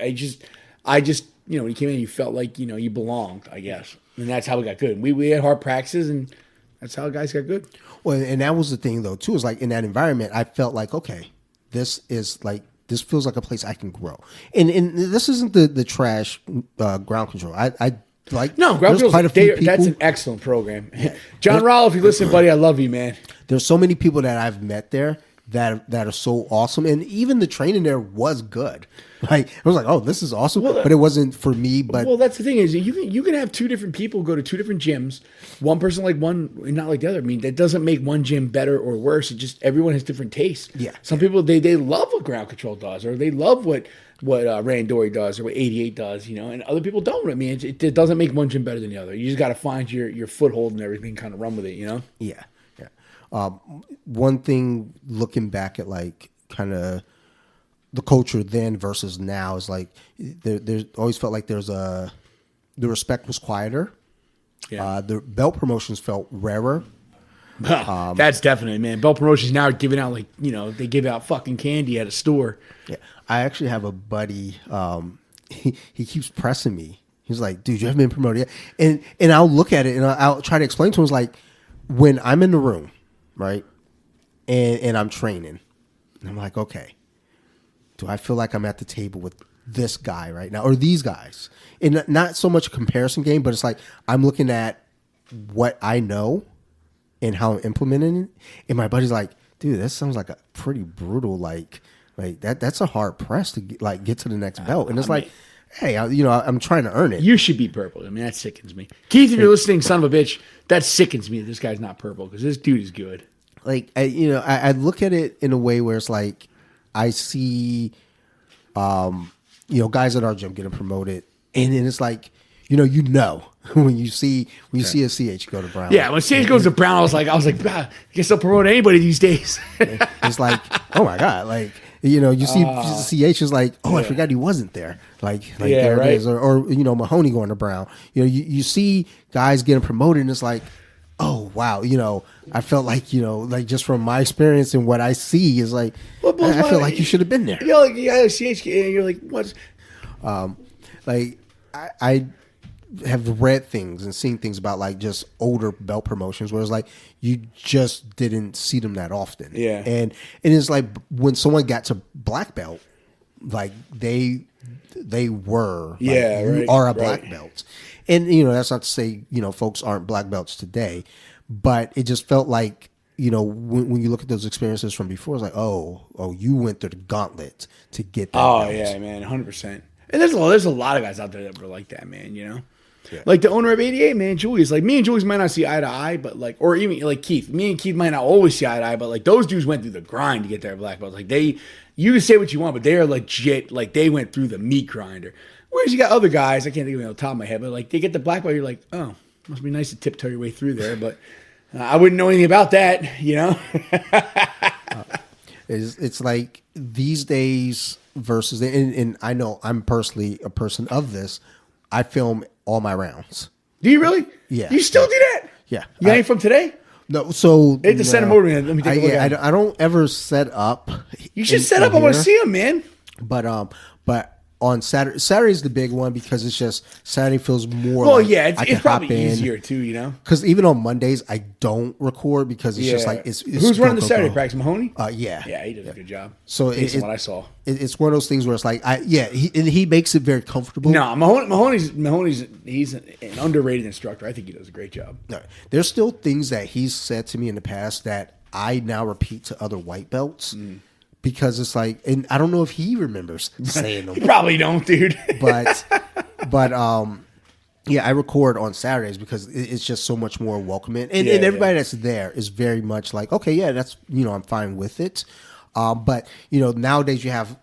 I just when you came in, you felt like you belonged. I guess, and that's how we got good. We had hard practices, and that's how guys got good. Well, and that was the thing though too. Is like in that environment, I felt like okay, this feels like a place I can grow. And this isn't the trash Ground Control. I like no Ground Control. That's an excellent program. John Rollo, if you listen, buddy, I love you, man. There's so many people that I've met there that are so awesome, and even the training there was good. Like I was like, oh, this is awesome, but it wasn't for me. But that's the thing is you can have two different people go to two different gyms. One person like one and not like the other. I mean, that doesn't make one gym better or worse. It just everyone has different tastes. Yeah. Some people they love what Ground Control does, or they love what Randori does, or what 88 does. And other people don't. I mean, it doesn't make one gym better than the other. You just got to find your foothold and everything, kind of run with it. Yeah. One thing looking back at like kind of the culture then versus now is like there's always felt like the respect was quieter. Yeah. The belt promotions felt rarer. That's definitely, man. Belt promotions now are giving out they give out fucking candy at a store. Yeah. I actually have a buddy. He keeps pressing me. He's like, dude, you haven't been promoted yet. And I'll look at it and I'll try to explain to him like when I'm in the room, right? And I'm training. And I'm like, okay, do I feel like I'm at the table with this guy right now or these guys? And not so much a comparison game, but it's like I'm looking at what I know and how I'm implementing it. And my buddy's like, dude, that sounds like a pretty brutal, like that's a hard press to get to the next belt. And it's hey, I'm trying to earn it. You should be purple. I mean, that sickens me. Keith, if you're listening, son of a bitch, that sickens me that this guy's not purple because this dude is good. Like, I look at it in a way where it's like I see, guys at our gym getting promoted, and then it's like when you see a CH go to Brown. Yeah, when CH goes to Brown, I was like, I guess they'll promote anybody these days. It's like, oh my God, like you see CH is like, oh, I forgot he wasn't there. Like there right. it is, or Mahoney going to Brown. You see guys getting promoted, and it's like, oh wow, I felt like like just from my experience and what I see is like, I feel like you should have been there. CH, and you're like, what? Like I have read things and seen things about like just older belt promotions where it's like you just didn't see them that often. Yeah. And it's like when someone got to black belt, like they were like, you are a black belt. And that's not to say, folks aren't black belts today, but it just felt like, when you look at those experiences from before, it's like, oh, you went through the gauntlet to get that. Oh belt. yeah, man, 100%. And there's a lot of guys out there that were like that, man. Yeah. Like the owner of 88, man, Julius. Like me and Julius might not see eye to eye, but like, or even like Keith. Me and Keith might not always see eye to eye, but like those dudes went through the grind to get their black belts. Like you can say what you want, but they are legit. Like they went through the meat grinder. Whereas you got other guys, I can't think of it on the top of my head, but like they get the black belt, you're like, oh, must be nice to tiptoe your way through there, but I wouldn't know anything about that, It's like these days versus, and I know I'm personally a person of this. I film all my rounds. Do you really? Yeah. You still do that? Yeah. You ain't from today? No, so they have to send them over. Let me take a look at I don't ever set up. You should set up. I want to see them, man. But on Saturday's the big one because it's just Saturday feels more. Well, like yeah, I it's can probably hop in. easier too, Because even on Mondays I don't record because it's just like it's who's running the Saturday practice? Mahoney? Yeah, he does a good job. So based on what I saw, it's one of those things where it's like he makes it very comfortable. No, Mahoney's he's an underrated instructor. I think he does a great job. No, there's still things that he's said to me in the past that I now repeat to other white belts. Because it's like, and I don't know if he remembers saying them. You probably don't, dude. but I record on Saturdays because it's just so much more welcoming, and everybody that's there is very much like, okay, yeah, that's I'm fine with it. But nowadays you have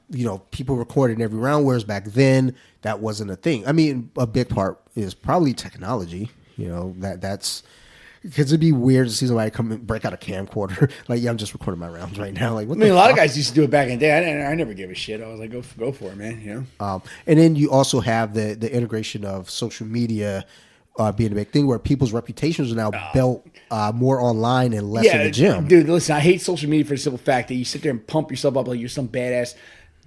people recording every round, whereas back then that wasn't a thing. I mean, a big part is probably technology. That's. Because it'd be weird to see somebody come and break out a camcorder. Like, yeah, I'm just recording my rounds right now. Like, what a lot of guys used to do it back in the day. I never gave a shit. I was like, go for it, man. And then you also have the integration of social media being a big thing, where people's reputations are now built more online and less in the gym. Dude, listen, I hate social media for the simple fact that you sit there and pump yourself up like you're some badass.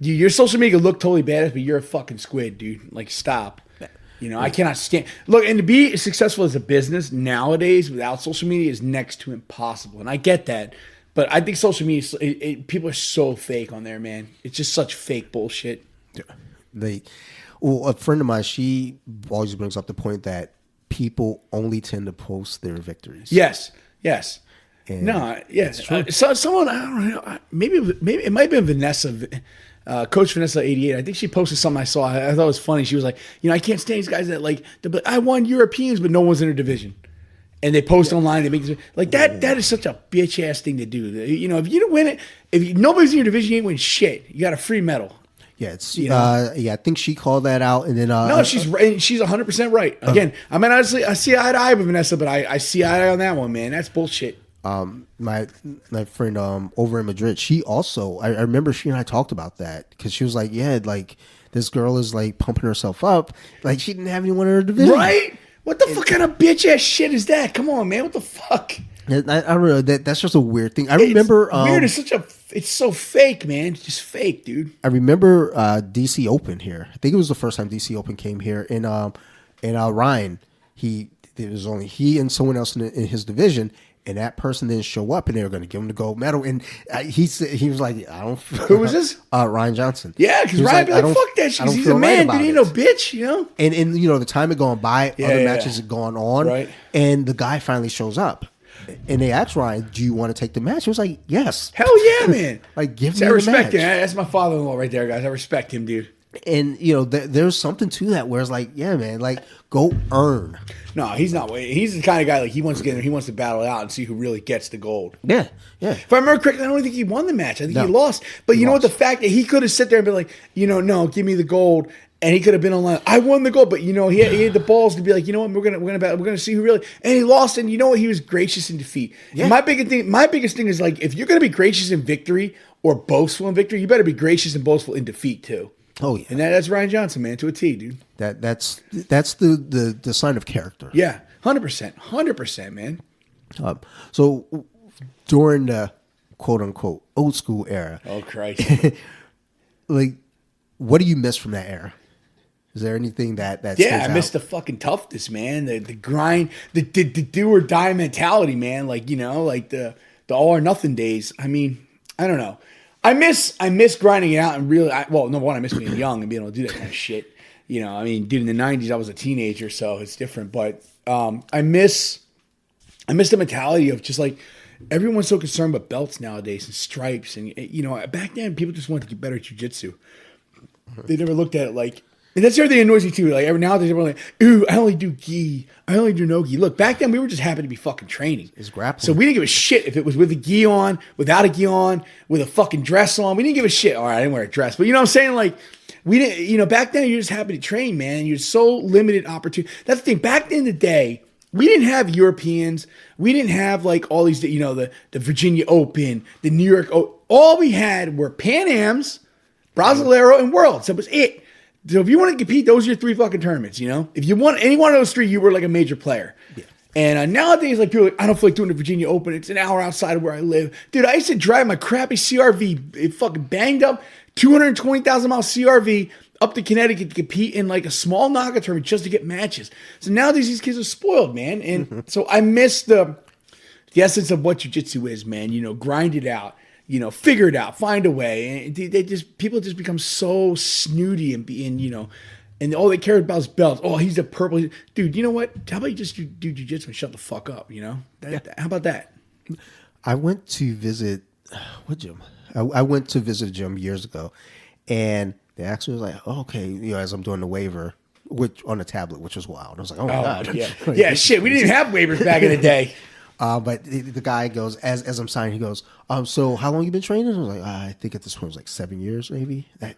Your social media can look totally badass, but you're a fucking squid, dude. Like, stop. I cannot stand. Look, and to be successful as a business nowadays without social media is next to impossible. And I get that, but I think social media, people are so fake on there, man. It's just such fake bullshit. Yeah. A friend of mine, she always brings up the point that people only tend to post their victories. Yes. And no, yes. Someone, I don't know, maybe it might have been Vanessa. Coach Vanessa 88, I think she posted something I saw. I thought it was funny. She was like, I can't stand these guys that like, I won Europeans, but no one's in their division. And they post online, they make this, like that. That is such a bitch ass thing to do. If you didn't win it, nobody's in your division, you ain't win shit. You got a free medal. Yeah, it's I think she called that out, and then no, she's 100% right. Again, I mean, honestly, I see eye to eye with Vanessa, but I see eye to eye on that one, man. That's bullshit. My friend over in Madrid, she also I remember she and I talked about that because she was like, yeah, like this girl is like pumping herself up, like she didn't have anyone in her division, right? What the fuck kind of bitch ass shit is that? Come on, man, what the fuck? I don't know, that's just a weird thing. I remember weird. It's so fake, man. It's just fake, dude. I remember DC Open here. I think it was the first time DC Open came here, and Ryan, it was only he and someone else in his division. And that person didn't show up, and they were going to give him the gold medal. And he was like, "I don't." Who was this? Ryan Johnson. Yeah, because Ryan be like, "Fuck that shit." He's a man, dude. He ain't no bitch, And the time had gone by, other matches had gone on, right? And the guy finally shows up, and they asked Ryan, "Do you want to take the match?" He was like, "Yes." Hell yeah, man! Like, give me I the respect match. him. That's my father-in-law right there, guys. I respect him, dude. And you know, there's something to that where it's like, yeah, man, like go earn. No, he's not. He's the kind of guy like he wants to get in there. He wants to battle it out and see who really gets the gold. Yeah, yeah. If I remember correctly, I don't think he won the match. I think No. he lost. But He you know what? The lost. fact that he could have sit there and been like, you know, no, give me the gold, and he could have been online. I won the gold, but you know, he had the balls to be like, you know what? We're gonna see who really. And he lost, and you know what? He was gracious in defeat. Yeah. And my biggest thing is like, if you're gonna be gracious in victory or boastful in victory, you better be gracious and boastful in defeat too. Oh yeah. And that's Ryan Johnson, man, to a T, dude. That's the sign of character. Yeah, 100%, man. So during the quote unquote old school era, Oh Christ. like, what do you miss from that era? Is there anything that Yeah, stands I miss out? the fucking toughness, man. The grind, the do or die mentality, man. Like, you know, like the all or nothing days. I mean, I don't know. I miss grinding it out and really. Number one, I miss being young and being able to do that kind of shit. You know, I mean, dude, in the '90s, I was a teenager, so it's different. But I miss the mentality of just like everyone's so concerned with belts nowadays and stripes, and you know, back then people just wanted to get better at jiu-jitsu. They never looked at it like, and that's the other thing that annoys me too. Like every nowadays, everyone's like, "Ooh, I only do gi. I only do no gi." Look, back then we were just happy to be fucking training. It's grappling. So we didn't give a shit if it was with a gi on, without a gi on, with a fucking dress on. We didn't give a shit. All right, I didn't wear a dress, but you know what I'm saying? Like we didn't. You know, back then you're just happy to train, man. You're so limited opportunity. That's the thing. Back in the day, we didn't have Europeans. We didn't have like all these, you know, the Virginia Open, the New York Open. All we had were Pan Ams, Brasileiro, and Worlds. That was it. So if you want to compete, those are your three fucking tournaments, you know? If you won any one of those three, you were like a major player. Yeah. And nowadays, like people are like, I don't feel like doing the Virginia Open. It's an hour outside of where I live. Dude, I used to drive my crappy CRV, it fucking banged up, 220,000 mile CRV up to Connecticut to compete in like a small knockout tournament just to get matches. So nowadays, these kids are spoiled, man. And so I miss the essence of what jiu-jitsu is, man. You know, grind it out. You know, figure it out, find a way. And people just become so snooty and being, you know, and all they care about is belts. Oh, he's a purple. Dude, you know what? How about you just do jiu-jitsu and shut the fuck up, you know? How about that? I went to visit what gym? I went to visit a gym years ago, and they actually was like, oh, okay, you know, as I'm doing the waiver, which on the tablet, which was wild. I was like, oh my god, Yeah. Like, Yeah, shit. We didn't even have waivers back in the day. But the guy goes, as I'm signing, he goes, so how long you been training? I was like, I think at this point it was like 7 years, maybe. That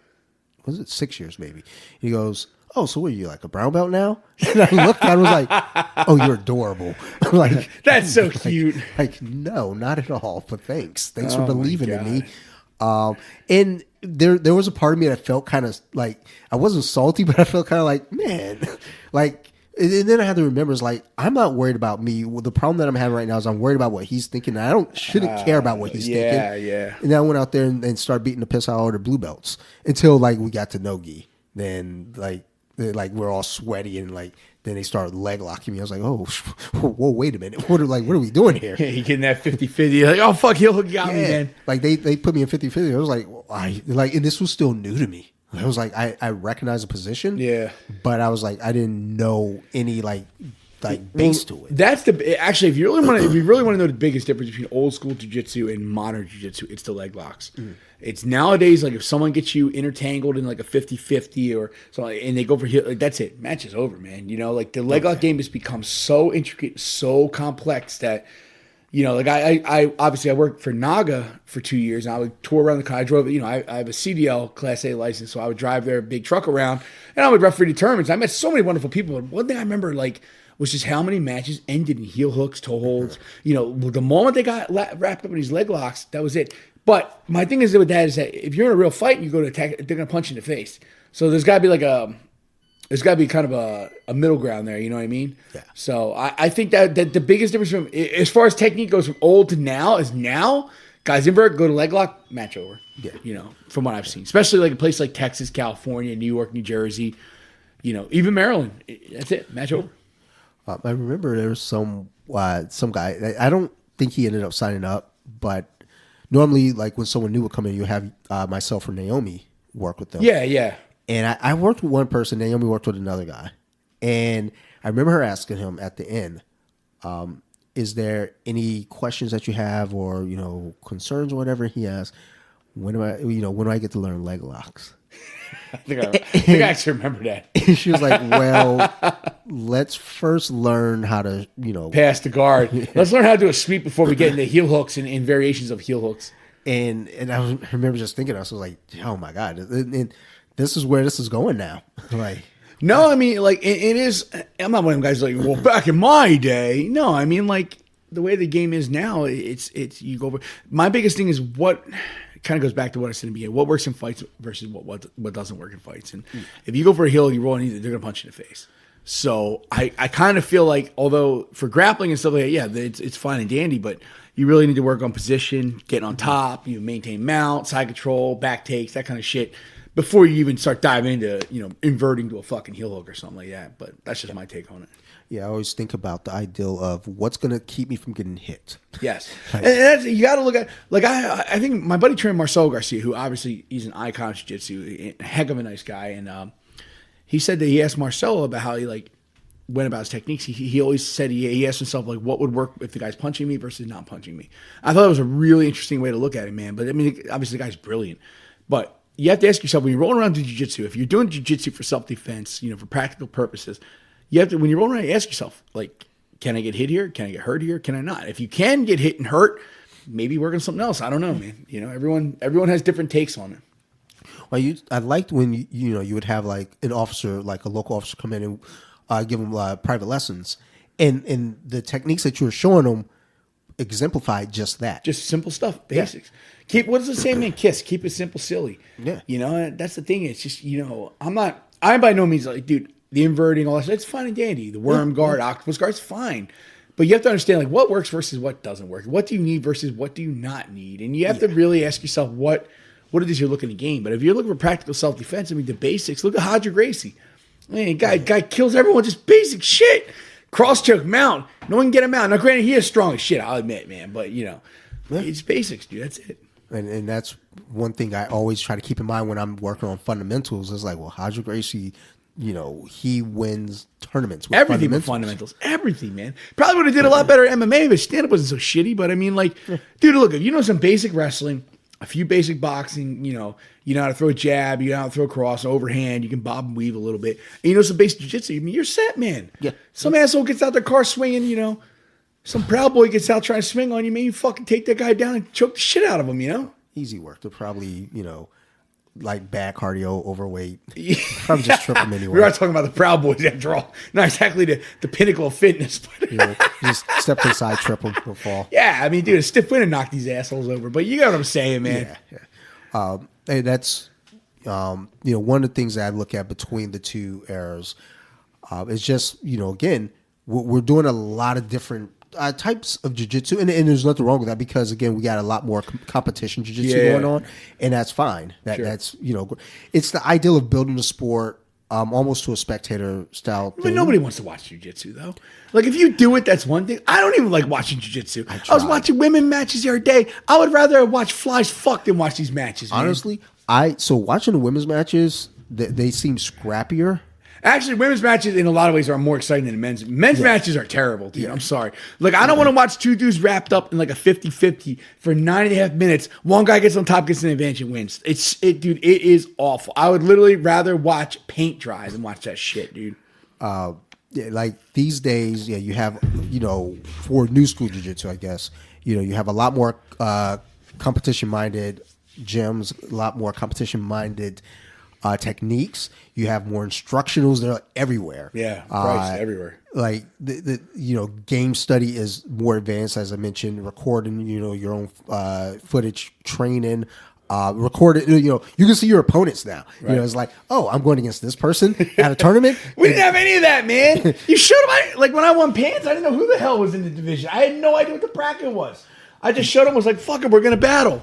was it, 6 years, maybe. He goes, oh, so what are you, like a brown belt now? And I looked at him, I was like, oh, you're adorable. Like, That's so cute. like, no, not at all. But thanks Oh for my believing in me. God. And there was a part of me that felt kind of like, I wasn't salty, but I felt kind of like, man, like. And then I had to remember, it's like, I'm not worried about me. Well, the problem that I'm having right now is I'm worried about what he's thinking. And I shouldn't care about what he's thinking. Yeah. And then I went out there and started beating the piss out of all the blue belts until like we got to no-gi. Then like we're all sweaty and like then they started leg locking me. I was like, oh, whoa, wait a minute. What are we doing here? Yeah, you getting that 50-50. You're like, oh, fuck, he'll got me, man. Like they put me in 50-50. I was like, and this was still new to me. I was like, I recognize the position. Yeah. But I was like, I didn't know any like base to it. That's actually, if you really want to know the biggest difference between old school jiu-jitsu and modern jiu-jitsu, it's the leg locks. It's nowadays, like if someone gets you intertangled in like a 50-50 or something and they go for heel, like that's it. Match is over, man. You know, like the leg lock game has become so intricate, so complex that, you know, like I obviously I worked for Naga for 2 years and I would tour around the country. I drove, you know, I have a CDL Class A license, so I would drive their big truck around and I would referee the tournaments. I met so many wonderful people. But one thing I remember like was just how many matches ended in heel hooks, toe holds. You know, the moment they got wrapped up in these leg locks, that was it. But my thing is with that is that if you're in a real fight and you go to attack, they're gonna punch you in the face. So there's gotta be like there's got to be kind of a middle ground there, you know what I mean? Yeah. So I think that the biggest difference from, as far as technique goes from old to now, is now, guys invert, go to leg lock, match over. Yeah. You know, from what I've seen. Especially like a place like Texas, California, New York, New Jersey, you know, even Maryland. That's it, match over. I remember there was some guy, I don't think he ended up signing up, but normally like when someone new would come in, you have myself or Naomi work with them. Yeah. And I worked with one person. Naomi worked with another guy. And I remember her asking him at the end, is there any questions that you have or, you know, concerns or whatever? He asked, when do I get to learn leg locks? I think I actually remember that. She was like, well, let's first learn how to, Pass the guard. Let's learn how to do a sweep before we get into heel hooks and variations of heel hooks. And I remember just thinking, I was like, oh my God, and this is where this is going now. Like, no, I mean, like it is. I'm not one of them guys like, well, back in my day. No, I mean, like the way the game is now, it's you go over. My biggest thing is what kind of goes back to what I said in the beginning. What works in fights versus what doesn't work in fights. And if you go for a heel, you roll an easy, they're gonna punch you in the face. So I kind of feel like, although for grappling and stuff like that, yeah, it's fine and dandy, but you really need to work on position, getting on top, maintain mount, side control, back takes, that kind of shit, before you even start diving into, inverting to a fucking heel hook or something like that. But that's just my take on it. Yeah, I always think about the ideal of what's going to keep me from getting hit. Yes. And that's, you got to look at, like, I think my buddy trained Marcelo Garcia, who obviously he's an icon of jiu-jitsu, a heck of a nice guy. And he said that he asked Marcelo about how he, like, went about his techniques. He always said he asked himself, like, what would work if the guy's punching me versus not punching me. I thought it was a really interesting way to look at it, man. But, I mean, obviously the guy's brilliant. But you have to ask yourself, when you're rolling around to jiu-jitsu, if you're doing jiu-jitsu for self-defense, for practical purposes, you have to, when you're rolling around, you ask yourself, like, can I get hit here? Can I get hurt here? Can I not? If you can get hit and hurt, maybe work on something else. I don't know, man. Everyone has different takes on it. Well, I liked when you would have like an officer, like a local officer, come in and give them private lessons, and the techniques that you were showing them exemplified just that. Just simple stuff, basics. Yeah. What does the saying, man? Kiss. Keep it simple, silly. Yeah. That's the thing. It's just, I'm by no means like, dude, the inverting, all that stuff, it's fine and dandy. The worm guard, octopus guard, it's fine. But you have to understand, like, what works versus what doesn't work. What do you need versus what do you not need? And you have to really ask yourself what it is you're looking to gain. But if you're looking for practical self-defense, I mean, the basics, look at Hodger Gracie. Man, guy kills everyone, just basic shit. Cross choke, mount. No one can get him out. Now, granted, he is strong as shit, I'll admit, man. But, it's basics, dude. That's it. And that's one thing I always try to keep in mind when I'm working on fundamentals. Is like, well, Hodger Gracie, he wins tournaments with everything with fundamentals. Everything, man. Probably would have did a lot better at MMA if stand-up wasn't so shitty. But, I mean, like, dude, look, if you know some basic wrestling, a few basic boxing, you know how to throw a jab, you know how to throw a cross, overhand, you can bob and weave a little bit. And you know some basic jiu-jitsu, I mean, you're set, man. Yeah. Some asshole gets out their car swinging, some proud boy gets out trying to swing on you, man, you fucking take that guy down and choke the shit out of him, Easy work. They're probably, like bad cardio, overweight. Probably just trip them anyway. We are talking about the proud boys after all. Not exactly the pinnacle of fitness, but just step inside, trip them, they'll fall. Yeah, I mean, dude, a stiff wind and knock these assholes over. But you got what I'm saying, man. Yeah. And that's, one of the things that I look at between the two eras is just, again, we're doing a lot of different types of jiu-jitsu, and there's nothing wrong with that because, again, we got a lot more competition jiu-jitsu going on, and that's fine. That's, it's the ideal of building the sport almost to a spectator style thing. But nobody wants to watch jiu-jitsu, though. Like, if you do it, that's one thing. I don't even like watching jiu-jitsu. I was watching women matches the other day. I would rather watch flies fuck than watch these matches, man. Honestly, so watching the women's matches, they seem scrappier. Actually, women's matches in a lot of ways are more exciting than men's. Men's matches are terrible, dude. I'm sorry. Like, I don't want to watch two dudes wrapped up in like a 50-50 for 9.5 minutes. One guy gets on top, gets an advantage, and wins. Dude, it is awful. I would literally rather watch paint dry than watch that shit, dude. Like these days, you have, for new school jiu-jitsu, I guess, you have a lot more competition-minded gyms, a lot more competition-minded techniques. You have more instructionals. They're everywhere. Yeah, Christ, everywhere. Like the game study is more advanced, as I mentioned. Recording, your own footage, training, recorded. You can see your opponents now. Right. It's like, oh, I'm going against this person at a tournament. We didn't have any of that, man. You showed them. Like when I won pants, I didn't know who the hell was in the division. I had no idea what the bracket was. I just showed them. Was like, fuck it, we're gonna battle.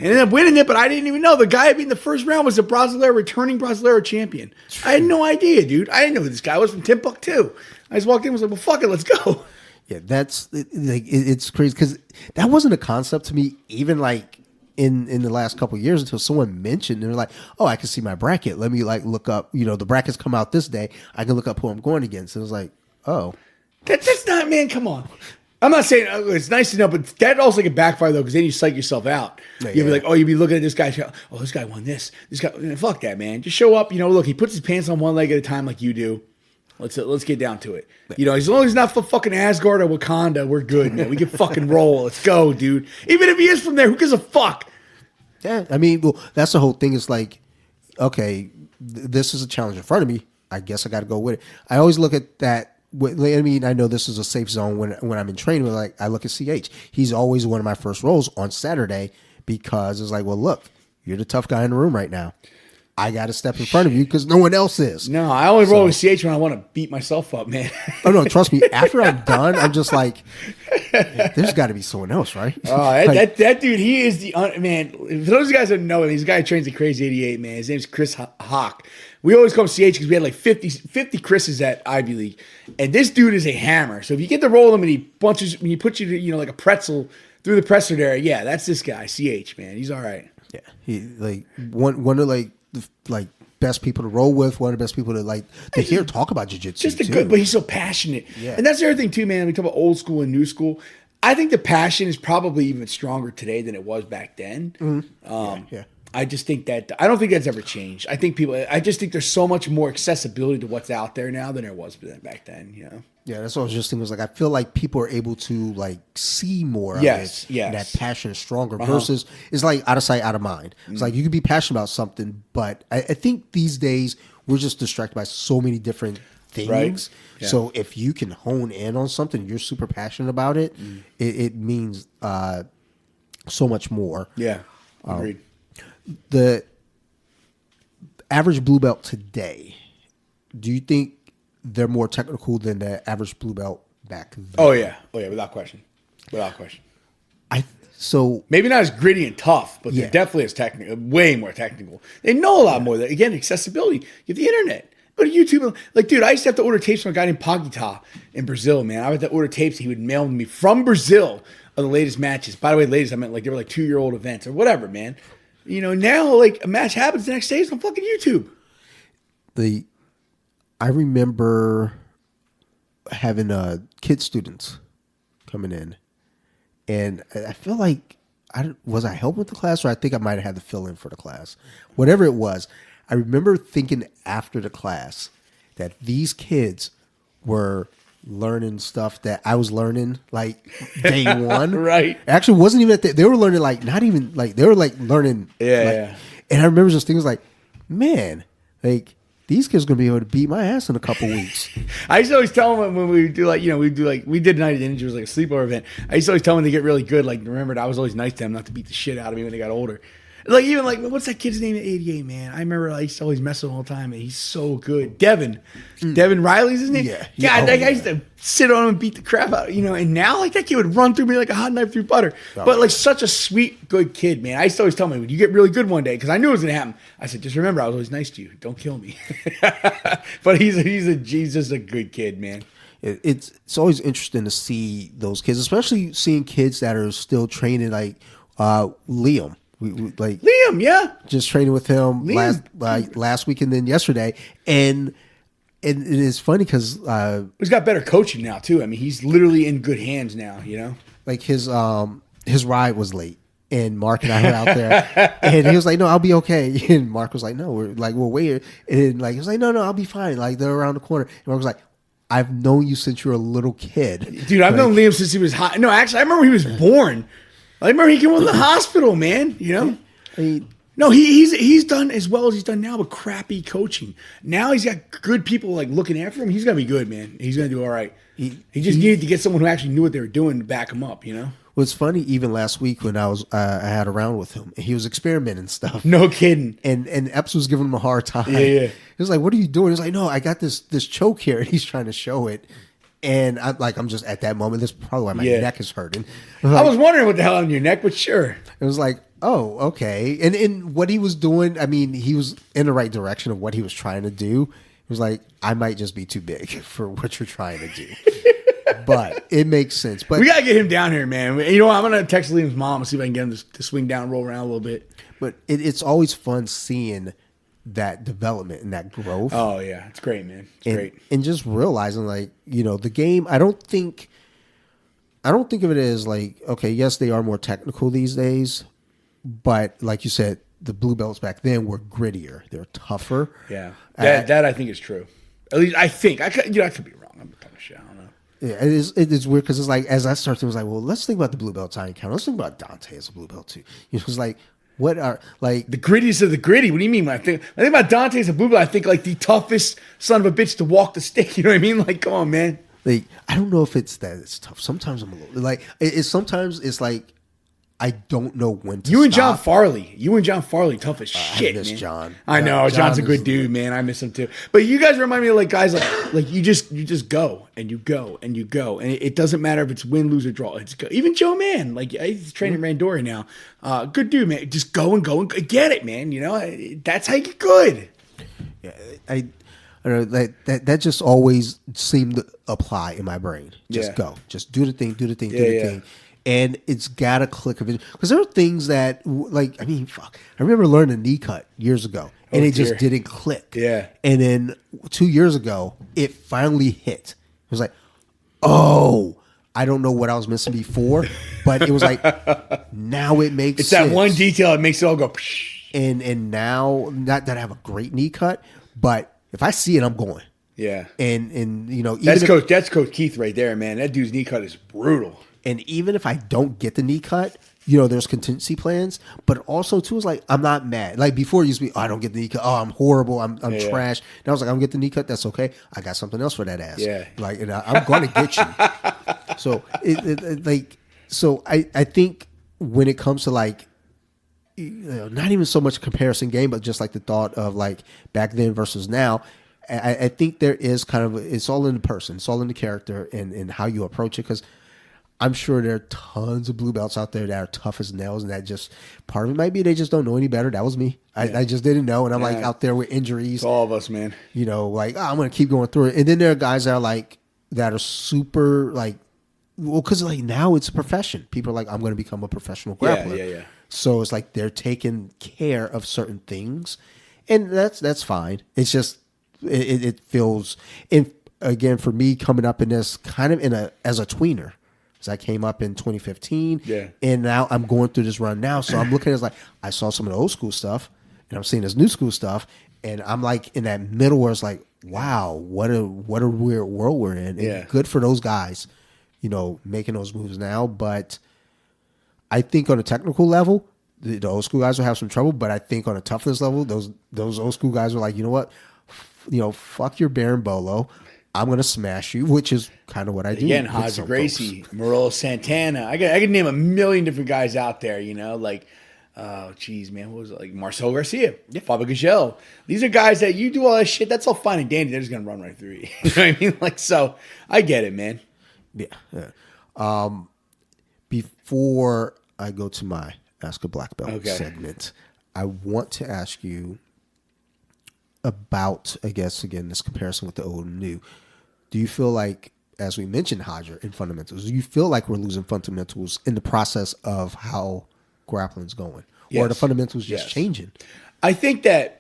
And ended up winning it, but I didn't even know. The guy I beat in the first round was a returning Brasileiro champion. I had no idea, dude. I didn't know who this guy was from Timbuktu. I just walked in and was like, well, fuck it, let's go. Yeah, it's crazy because that wasn't a concept to me even like in the last couple of years until someone mentioned, and they're like, oh, I can see my bracket. Let me like look up, the brackets come out this day. I can look up who I'm going against. And it was like, oh. That's not, man, come on. I'm not saying it's nice to know, but that also can backfire though, because then you psych yourself out. Yeah, You'll be like, oh, you'll be looking at this guy. Oh, this guy won this. This guy, fuck that, man. Just show up. Look, he puts his pants on one leg at a time like you do. Let's get down to it. As long as he's not for fucking Asgard or Wakanda, we're good, man. We can fucking roll. Let's go, dude. Even if he is from there, who gives a fuck? Yeah, I mean, well, that's the whole thing. It's like, okay, this is a challenge in front of me. I guess I got to go with it. I always look at that. I mean, I know this is a safe zone when I'm in training. But like, I look at CH. He's always one of my first roles on Saturday because it's like, well, look, you're the tough guy in the room right now. I got to step in front of you because no one else is. No, I only roll with CH when I want to beat myself up, man. Oh, no, trust me. After I'm done, I'm just like, there's got to be someone else, right? Oh, Like, that dude, he is the, man, for those of you guys that know him, he's a guy who trains at Crazy 88, man. His name's Chris Hawk. We always call him CH because we had like 50 Chris's at Ivy League. And this dude is a hammer. So if you get to roll him and he puts you to, like a pretzel through the presser there, yeah, that's this guy, CH, man. He's all right. yeah, he like one of like the best people to roll with, one of the best people to hear talk about jiu-jitsu. Just a good, but he's so passionate. Yeah. And that's the other thing too, man. We talk about old school and new school. I think the passion is probably even stronger today than it was back then. Mm-hmm. Yeah. I just think that I don't think that's ever changed. I just think there's so much more accessibility to what's out there now than there was back then. Yeah, that's what I was just thinking. Was like I feel like people are able to like see more of Yes, it. yes. And that passion is stronger versus it's like out of sight, out of mind. It's like you can be passionate about something, but I think these days we're just distracted by so many different things. Right. Yeah. So if you can hone in on something, you're super passionate about it, it means so much more. Yeah. Agreed. The average blue belt today, do you think they're more technical than the average blue belt back then? Oh yeah, without question. So Maybe not as gritty and tough, but Yeah. they're definitely as technical, way more technical. They know a lot more. Again, accessibility. You have the internet. Go to YouTube. Like, dude, I used to have to order tapes from a guy named Pagita in Brazil, man. I would have to order tapes. He would mail me from Brazil of the latest matches. By the way, latest, I meant like they were like 2-year-old events or whatever, man. Now like a match happens the next day. It's on fucking YouTube. I remember having kid students coming in, and I feel like was I helping with the class, or I think I might have had to fill in for the class. Whatever it was, I remember thinking after the class that these kids were learning stuff that I was learning like day one. Right. It actually wasn't even that they were learning like not even like they were like learning. Yeah. And I remember just things like, man, like these kids are gonna be able to beat my ass in a couple weeks. I used to always tell them when we do we did Night of Ninja, it was like a sleepover event. I used to always tell them to get really good. Like, remember, I was always nice to them not to beat the shit out of me when they got older. Like, even like, what's that kid's name at 88, man? I remember I used to always mess with him all the time, and he's so good. Devin Riley's his name. Yeah. God, that guy used to sit on him and beat the crap out, and now like that kid would run through me like a hot knife through butter. But like such a sweet, good kid, man. I used to always tell him, when you get really good one day, because I knew it was gonna happen. I said, just remember, I was always nice to you. Don't kill me. But he's just a good kid, man. It's always interesting to see those kids, especially seeing kids that are still training, like Liam. We like Liam, yeah, just training with him last week and then yesterday, and it is funny because he's got better coaching now too. I mean, he's literally in good hands now. Like his ride was late, and Mark and I were out there, and he was like, "No, I'll be okay," and Mark was like, "No, we'll wait," and like he was like, "No, I'll be fine. Like they're around the corner," and Mark was like, "I've known you since you were a little kid, dude. I've known Liam since he was hot. No, actually, I remember he was born. I remember he came from the hospital, man. I mean, No, he's done as well as he's done now, but crappy coaching. Now he's got good people like looking after him. He's gonna be good, man. He's gonna do all right. He just needed to get someone who actually knew what they were doing to back him up. What's funny, even last week when I had a round with him, he was experimenting stuff. No kidding. And Epps was giving him a hard time. Yeah. He was like, "What are you doing?" He's like, "No, I got this choke here," and he's trying to show it. And I'm just at that moment. This is probably why my neck is hurting. I was wondering what the hell on your neck, but sure. It was like, oh, okay. And what he was doing, I mean, he was in the right direction of what he was trying to do. It was like, I might just be too big for what you're trying to do. But it makes sense. But we gotta get him down here, man. I'm gonna text Liam's mom and see if I can get him to swing down and roll around a little bit. But it's always fun seeing that development and that growth. Oh yeah, it's great, man. It's great. And just realizing, like, the game, I don't think I don't think of it as like, okay, yes, they are more technical these days, but like you said, the blue belts back then were grittier. They're tougher. Yeah, that I think is true. At least I think. I could be wrong. I'm talking shit. I don't know. Yeah, it is weird because it's like, as I started, it was like, well, let's think about the blue belts I encountered. Let's think about Dante as a blue belt too. You know, it's like, what are like The grittiest of the gritty. What do you mean? When I think about Dante as a blue belt, I think like the toughest son of a bitch to walk the stick. You know what I mean? Like, come on, man. Like, I don't know if it's that it's tough. Sometimes I'm a little like sometimes it's like I don't know when to You and John stop. Farley, tough as shit, miss man. John. I know John's a John good is- dude, man. I miss him too. But you guys remind me of like guys like you just go and you go and you go, and it doesn't matter if it's win, lose, or draw. It's go. Even Joe Mann, like he's training Randori now. Good dude, man. Just go and get it, man. You know that's how you get good. Yeah, I don't know, that just always seemed to apply in my brain. Just Yeah. go, just do the thing, do the thing, do Yeah, the yeah. thing, and it's got a click of it because there are things that like I mean, fuck. I remember learning a knee cut years ago, and it just dear. didn't click. Yeah. and then 2 years ago, it finally hit. It was like, oh. I don't know what I was missing before, but it was like now it makes It's sense. that one detail that makes it all go. Psh. And now not that I have a great knee cut, but if I see it, I'm going. Yeah. And you know, That's Coach Keith right there, man. That dude's knee cut is brutal. and even if I don't get the knee cut, you know, there's contingency plans. But also too is like I'm not mad. Like before, it used to be, oh, I don't get the knee cut. Oh, I'm horrible. I'm Yeah. trash. And I was like, I don't get the knee cut. That's okay. I got something else for that ass. Yeah. Like, and I'm going to get you. So I think when it comes to like, you know, not even so much a comparison game, but just like the thought of like back then versus now. I think there is kind of, it's all in the person, it's all in the character and how you approach it. Because I'm sure there are tons of blue belts out there that are tough as nails, and that just part of it might be they just don't know any better. That was me. I just didn't know, and I'm like out there with injuries. It's all of us, man. You know, like I'm gonna keep going through it. And then there are guys that are like that are super like, well, because like now it's a profession. People are like, I'm gonna become a professional grappler. Yeah. So it's like they're taking care of certain things, and that's fine. It's just it feels, and again for me coming up in this kind of as a tweener, because I came up in 2015, and now I'm going through this run now. So I'm looking at it like I saw some of the old school stuff, and I'm seeing this new school stuff, and I'm like in that middle where it's like, wow, what a weird world we're in. And good for those guys, you know, making those moves now, but. I think on a technical level, the old school guys will have some trouble. But I think on a toughness level, those old school guys are like, you know what, fuck your Baron Bolo. I'm gonna smash you, which is kind of what I do. Again, with Hodge some Gracie, folks. Morello Santana. I could name a million different guys out there. You know, like, oh, geez, man, what was it? Like Marcel Garcia, Fabio Gagel. These are guys that you do all that shit. That's all fine and dandy. They're just gonna run right through you. You know what I mean? Like, so I get it, man. Yeah. Before I go to my Ask a Black Belt segment, I want to ask you about, I guess, again, this comparison with the old and new. Do you feel like, as we mentioned, Hodger, in fundamentals, do you feel like we're losing fundamentals in the process of how grappling's going? Or are the fundamentals just changing? I think that,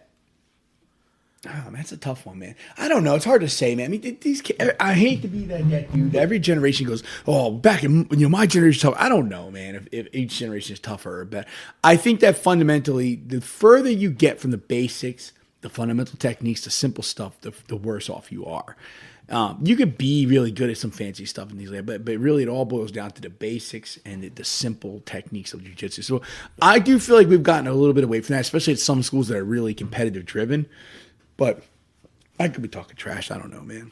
oh, man, that's a tough one, man. I don't know. It's hard to say, man. I mean, these kids, I hate to be that dude. Every generation goes, oh, back in my generation's tough. I don't know, man, if each generation is tougher or better. I think that fundamentally, the further you get from the basics, the fundamental techniques, the simple stuff, the worse off you are. You could be really good at some fancy stuff in these, but really it all boils down to the basics and the simple techniques of jiu-jitsu. So I do feel like we've gotten a little bit away from that, especially at some schools that are really competitive driven. But I could be talking trash. I don't know, man.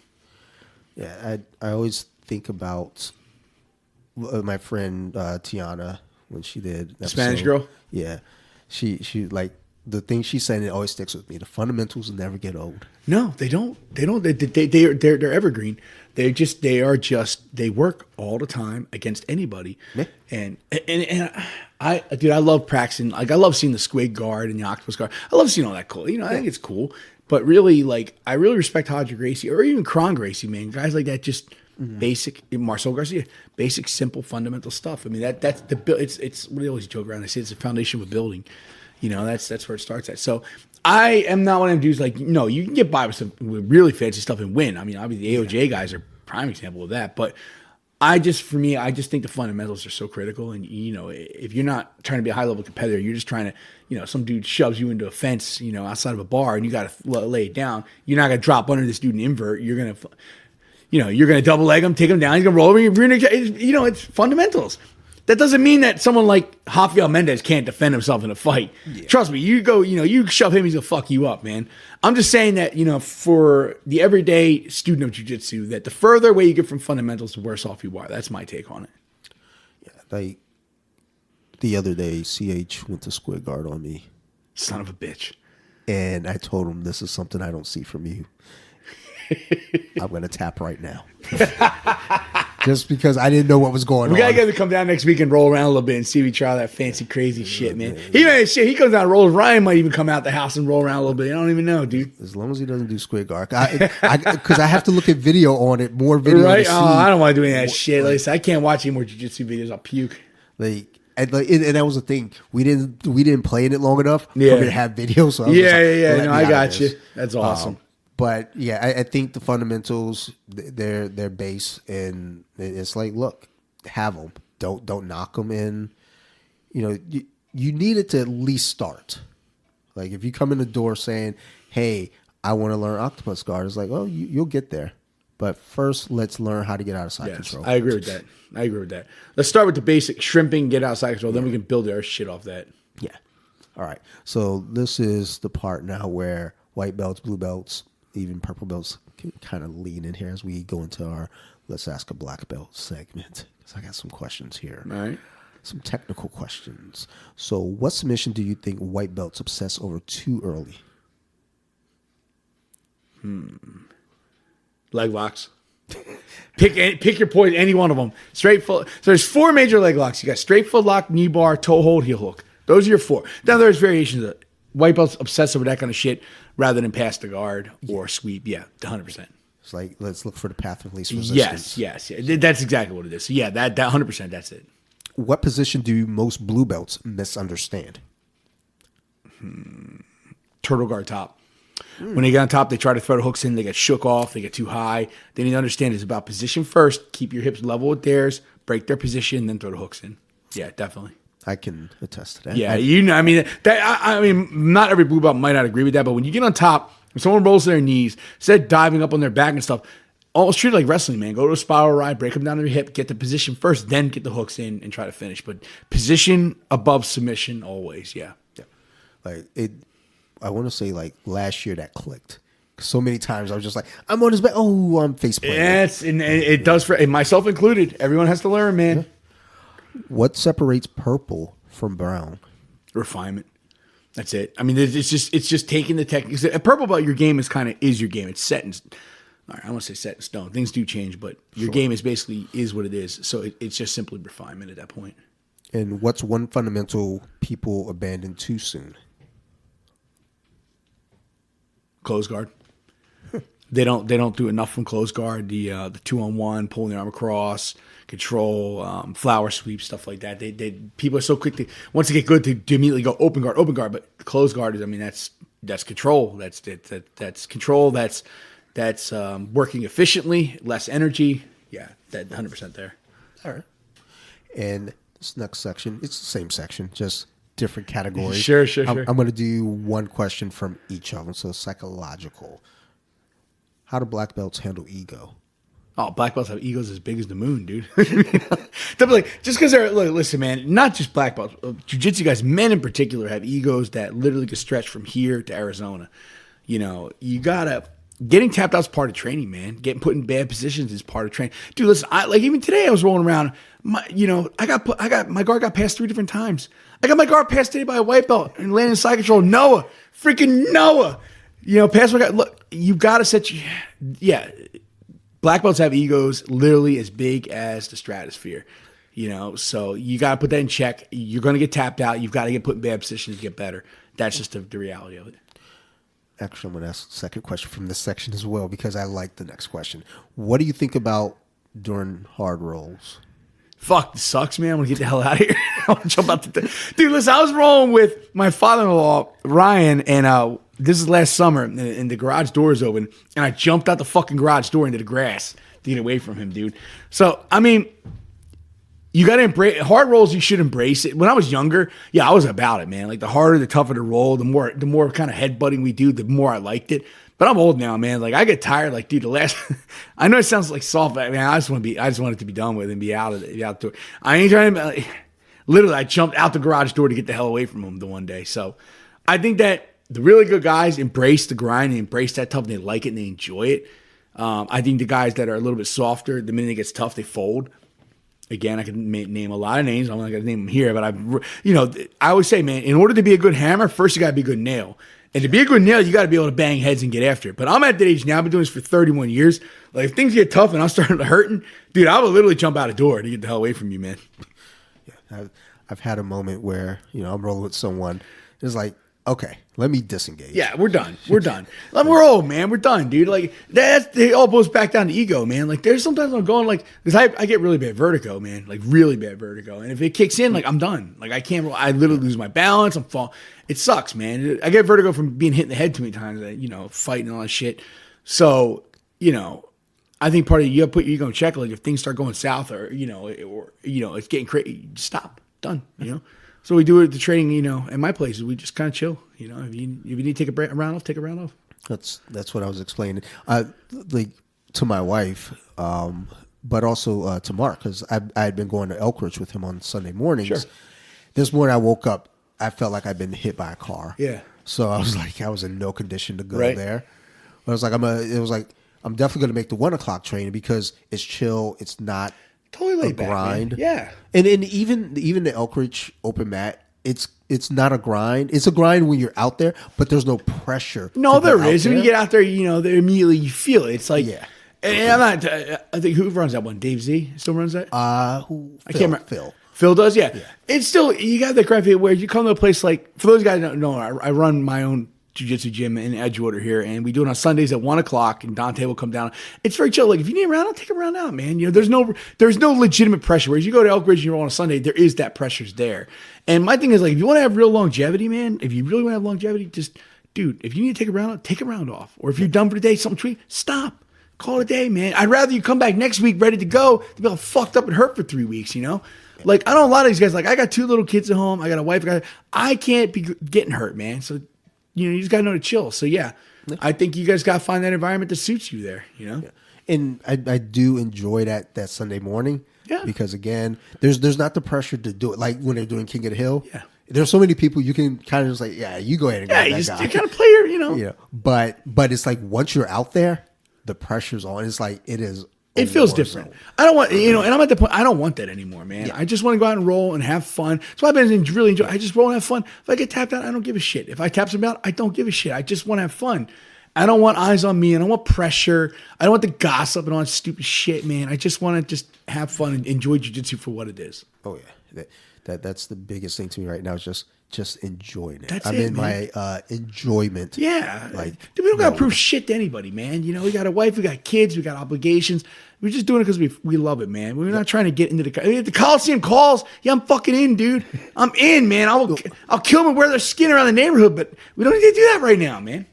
Yeah, I always think about my friend Tiana when she did The Spanish girl? Yeah, she like the thing she said, it always sticks with me. The fundamentals never get old. No, they don't. They don't. They're evergreen. They work all the time against anybody. Yeah. And I love practicing. Like I love seeing the squid guard and the octopus guard. I love seeing all that cool. You know, I think it's cool. But really, like I really respect Hodger Gracie or even Kron Gracie, man. Guys like that, just basic. Marcel Garcia, basic, simple, fundamental stuff. I mean, that's the build. It's what they always joke around. They say it's the foundation of a building. You know, that's where it starts at. So I am not one of them dudes like, no, you can get by with some really fancy stuff and win. I mean, obviously the AOJ guys are prime example of that. But I just think the fundamentals are so critical. And, you know, if you're not trying to be a high level competitor, you're just trying to, you know, some dude shoves you into a fence, you know, outside of a bar and you got to lay it down. You're not going to drop under this dude and invert. You're going to, you know, you're going to double leg him, take him down. He's going to roll over. You know, it's fundamentals. That doesn't mean that someone like Rafael Mendez can't defend himself in a fight. Yeah. Trust me, you shove him, he's going to fuck you up, man. I'm just saying that, you know, for the everyday student of jiu-jitsu, that the further away you get from fundamentals, the worse off you are. That's my take on it. Yeah, like the other day, CH went to square guard on me. Son of a bitch. And I told him, this is something I don't see from you. I'm going to tap right now. Just because I didn't know what was going on. We got to get him to come down next week and roll around a little bit and see if we try that fancy, crazy shit, man. He comes down and rolls. Ryan might even come out the house and roll around a little bit. I don't even know, dude. As long as he doesn't do square guard. Because I have to look at video on it, more video. Right? Oh, I don't want to do any of that shit. Listen, I can't watch any more jiu-jitsu videos. I'll puke. And that was the thing. We didn't play in it long enough for me to have videos. So No, I got you. That's awesome. But yeah, I think the fundamentals, they're base, and it's like, look, have them. Don't knock them in. You know, you need it to at least start. Like if you come in the door saying, "Hey, I want to learn octopus guard," it's like, oh, you'll get there. But first, let's learn how to get out of side control. I agree with that. Let's start with the basic shrimping, get out of side control. Then we can build our shit off that. Yeah. All right. So this is the part now where white belts, blue belts, even purple belts can kind of lean in here as we go into our Let's Ask a Black Belt segment. Because I got some questions here. All right. Some technical questions. So what submission do you think white belts obsess over too early? Leg locks. Pick your poison, any one of them. Straight foot. So there's 4 major leg locks. You got straight foot lock, knee bar, toe hold, heel hook. Those are your 4. Now there's variations of it. White belts obsess over that kind of shit rather than pass the guard or sweep. Yeah, 100%. It's like, let's look for the path of least resistance. Yes. That's exactly what it is. So yeah, that 100%, that's it. What position do most blue belts misunderstand? Turtle guard top. When they get on top, they try to throw the hooks in. They get shook off. They get too high. They need to understand it's about position first. Keep your hips level with theirs. Break their position, then throw the hooks in. Yeah, definitely. I can attest to that. Yeah, I mean, not every blue belt might not agree with that, but when you get on top, when someone rolls to their knees, instead of diving up on their back and stuff, almost treat it like wrestling, man. Go to a spiral ride, break them down to their hip, get the position first, then get the hooks in and try to finish. But position above submission always, yeah. Like it. I want to say like last year that clicked. So many times I was just like, I'm on his back. Oh, I'm face planting. Yes, and it does for myself included. Everyone has to learn, man. Yeah. What separates purple from brown? Refinement. That's it. I mean, it's just taking the techniques. A purple belt, your game is your game. It's set in. All right, I won't say set in stone. Things do change, but your game is basically is what it is. So it's just simply refinement at that point. And what's one fundamental people abandon too soon? Close guard. They don't do enough from close guard. The 2-on-1, pulling the arm across, control, flower sweep, stuff like that. They people are so quick to once they get good to immediately go open guard. But close guard is, I mean, that's control. That's control. That's working efficiently, less energy. Yeah, that 100% there. All right. And this next section, it's the same section, just different categories. Sure. I'm going to do one question from each of them. So psychological. How do black belts handle ego? Oh, black belts have egos as big as the moon, dude. They'll be like, just because they're, look, listen, man, not just black belts. Jiu-jitsu guys, men in particular, have egos that literally can stretch from here to Arizona. You know, you gotta getting tapped out is part of training, man. Getting put in bad positions is part of training. Dude, listen, even today I was rolling around. My guard got passed 3 different times. I got my guard passed today by a white belt and landed in side control. Freaking Noah. You know, pass my guy. Look, you got to set your. Yeah, black belts have egos literally as big as the stratosphere. You know, so you got to put that in check. You're going to get tapped out. You've got to get put in bad positions to get better. That's just the reality of it. Actually, I'm going to ask the second question from this section as well because I like the next question. What do you think about during hard rolls? Fuck, this sucks, man. I want to get the hell out of here. I want to jump out the dude, listen, I was rolling with my father-in-law, Ryan, and this is last summer, and the garage door is open, and I jumped out the fucking garage door into the grass. to get away from him, dude. So, I mean, you got to embrace hard rolls. You should embrace it. When I was younger, yeah, I was about it, man. Like the harder, the tougher the roll, the more kind of headbutting we do, the more I liked it. But I'm old now, man. Like I get tired. Like, dude, the last, I know it sounds like soft, but man, I just want it to be done with and be out of it, be out the door. I ain't trying to, like, literally, I jumped out the garage door to get the hell away from him the one day. So I think that the really good guys embrace the grind and embrace that tough and they like it and they enjoy it. I think the guys that are a little bit softer, the minute it gets tough, they fold. Again, I can name a lot of names. I'm not going to name them here, but I always say, man, in order to be a good hammer, first you got to be a good nail. And to be a good nail, you got to be able to bang heads and get after it. But I'm at that age now. I've been doing this for 31 years. Like, if things get tough and I'm starting to hurting, dude, I will literally jump out a door to get the hell away from you, man. Yeah, I've had a moment where, I'm rolling with someone. It's like, okay, let me disengage. Yeah, we're done. We're done. Like, we're old, man. We're done, dude. Like, it all goes back down to ego, man. Like, there's sometimes I'm going, like, because I get really bad vertigo, man. Like, really bad vertigo. And if it kicks in, like, I'm done. Like, I can't roll. I literally lose my balance. I'm falling. It sucks, man. I get vertigo from being hit in the head too many times, fighting and all that shit. So, I think part of you got to put your ego in check. Like, if things start going south or it's getting crazy, stop. Done, So we do it at the training, at my places. We just kind of chill. If you need to take a round off, take a round off. That's what I was explaining, like to my wife, but also to Mark, because I had been going to Elkridge with him on Sunday mornings. Sure. This morning I woke up, I felt like I'd been hit by a car. Yeah. So I was like, I was in no condition to go there. But I was like, I'm definitely going to make the 1 o'clock training because it's chill. It's not totally a grind. Man. Yeah. And even the Elkridge open mat, it's not a grind. It's a grind when you're out there, but there's no pressure. No, there is. When you get out there, immediately you feel it. It's like, yeah. And I'm not. I think who runs that one? Dave Z still runs that. I can't remember. Phil does. Yeah. It's still, you got that crap where you come to a place like, for those guys that don't know, I run my own jiu-jitsu gym in Edgewater here, and we do it on Sundays at 1 o'clock, and Dante will come down. It's very chill. Like, if you need a round, I'll take a round out, man. There's no legitimate pressure. Whereas you go to Elkridge and you roll on a Sunday, there is that pressure's there. And my thing is, like, if you want to have real longevity, man, if you really want to have longevity, just, dude, if you need to take a round out, take a round off. Or if you're done for the day, something tweet, stop. Call it a day, man. I'd rather you come back next week ready to go than be all fucked up and hurt for 3 weeks, Like, I know a lot of these guys, like, I got 2 little kids at home. I got a wife. I can't be getting hurt, man. So, you just got to know to chill. So, yeah, I think you guys got to find that environment that suits you there, Yeah. And I do enjoy that Sunday morning. Yeah. Because, again, there's not the pressure to do it. Like when they're doing King of the Hill. Yeah. There's so many people you can kind of just like, yeah, you go ahead and grab that guy. You kind of play your, Yeah. But it's like once you're out there, the pressure's on. It's like it is. It feels different. I don't want, and I'm at the point, I don't want that anymore, man. Yeah. I just want to go out and roll and have fun. So I've been really enjoying. I just roll and have fun. If I get tapped out, I don't give a shit. If I tap somebody out, I don't give a shit. I just want to have fun. I don't want eyes on me. I don't want pressure. I don't want the gossip and all that stupid shit, man. I just want to just have fun and enjoy jiu-jitsu for what it is. Oh, yeah. That's the biggest thing to me right now is just enjoying it. I'm in my enjoyment. Yeah. Like, dude, we don't got to prove shit to anybody, man. We got a wife, we got kids, we got obligations. We're just doing it because we love it, man. We're not trying to get into the Coliseum calls. Yeah, I'm fucking in, dude. I'm in, man. I'll kill them and wear their skin around the neighborhood, but we don't need to do that right now, man.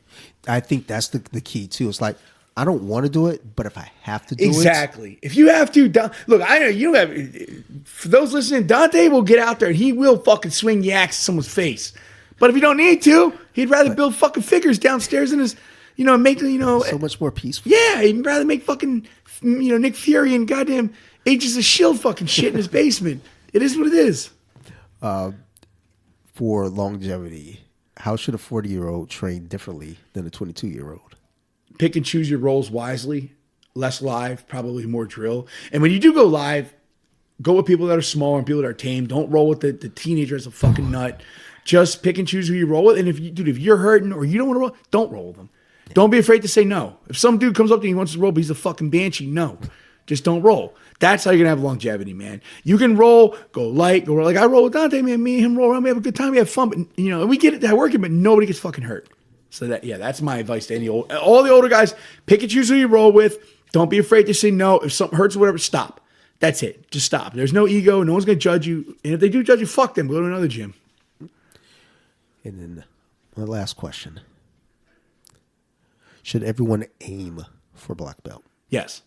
I think that's the key, too. It's like, I don't want to do it, but if I have to do exactly. If you have to, look, I know you don't have. For those listening, Dante will get out there and he will fucking swing the axe at someone's face. But if you don't need to, he'd rather build fucking figures downstairs in his, make so much more peaceful. Yeah, he'd rather make fucking, Nick Fury and goddamn Agents of S.H.I.E.L.D. fucking shit in his basement. It is what it is. For longevity, how should a 40-year-old train differently than a 22-year-old? Pick and choose your roles wisely. Less live, probably more drill. And when you do go live, go with people that are smaller and people that are tame. Don't roll with the teenager as a fucking nut. Just pick and choose who you roll with. And if you're hurting or you don't want to roll, don't roll with them. Don't be afraid to say no. If some dude comes up to you and wants to roll, but he's a fucking banshee, no. Just don't roll. That's how you're going to have longevity, man. You can roll, go light, go like I roll with Dante, man. Me and him roll around, we have a good time, we have fun. But, and we get it that working, but nobody gets fucking hurt. So that's my advice to all the older guys. Pick and choose who you roll with. Don't be afraid to say no. If something hurts or whatever, stop. That's it. Just stop. There's no ego. No one's going to judge you. And if they do judge you, fuck them. Go to another gym. And then my last question. Should everyone aim for black belt? Yes.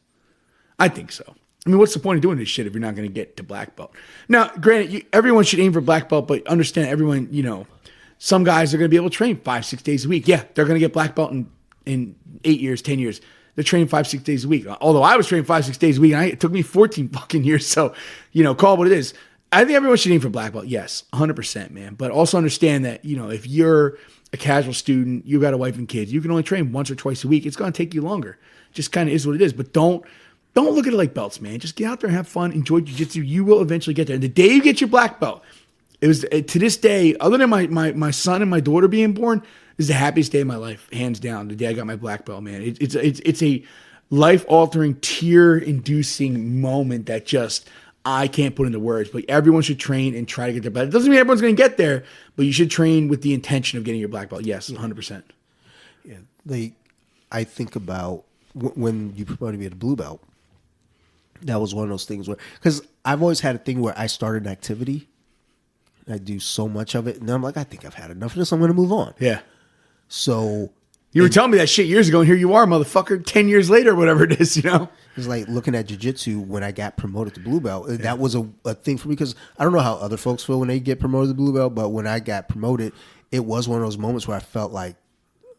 I think so. I mean, what's the point of doing this shit if you're not going to get to black belt? Now, granted, everyone should aim for black belt, but understand everyone, some guys are going to be able to train 5-6 days a week. Yeah, they're going to get black belt in 8 years, 10 years. They're training 5-6 days a week. Although I was training 5-6 days a week, and it took me 14 fucking years. So, call it what it is. I think everyone should aim for black belt. Yes, 100%, man. But also understand that, if you're a casual student, you've got a wife and kids, you can only train once or twice a week. It's going to take you longer. Just kind of is what it is. But don't look at it like belts, man. Just get out there and have fun. Enjoy jiu-jitsu. You will eventually get there. And the day you get your black belt, it was to this day, other than my son and my daughter being born, this is the happiest day of my life, hands down. The day I got my black belt, man. It's a life-altering, tear-inducing moment that just I can't put into words. But everyone should train and try to get their belt. It doesn't mean everyone's going to get there, but you should train with the intention of getting your black belt. Yes, 100%. Yeah, I think about when you promoted me at a blue belt. That was one of those things where, because I've always had a thing where I start an activity, I do so much of it, and then I'm like, I think I've had enough of this. I'm going to move on. Yeah. So you were telling me that shit years ago, and here you are, motherfucker, 10 years later, whatever it is, It's like looking at jiu-jitsu when I got promoted to blue belt. That was a thing for me because I don't know how other folks feel when they get promoted to blue belt, but when I got promoted, it was one of those moments where I felt like,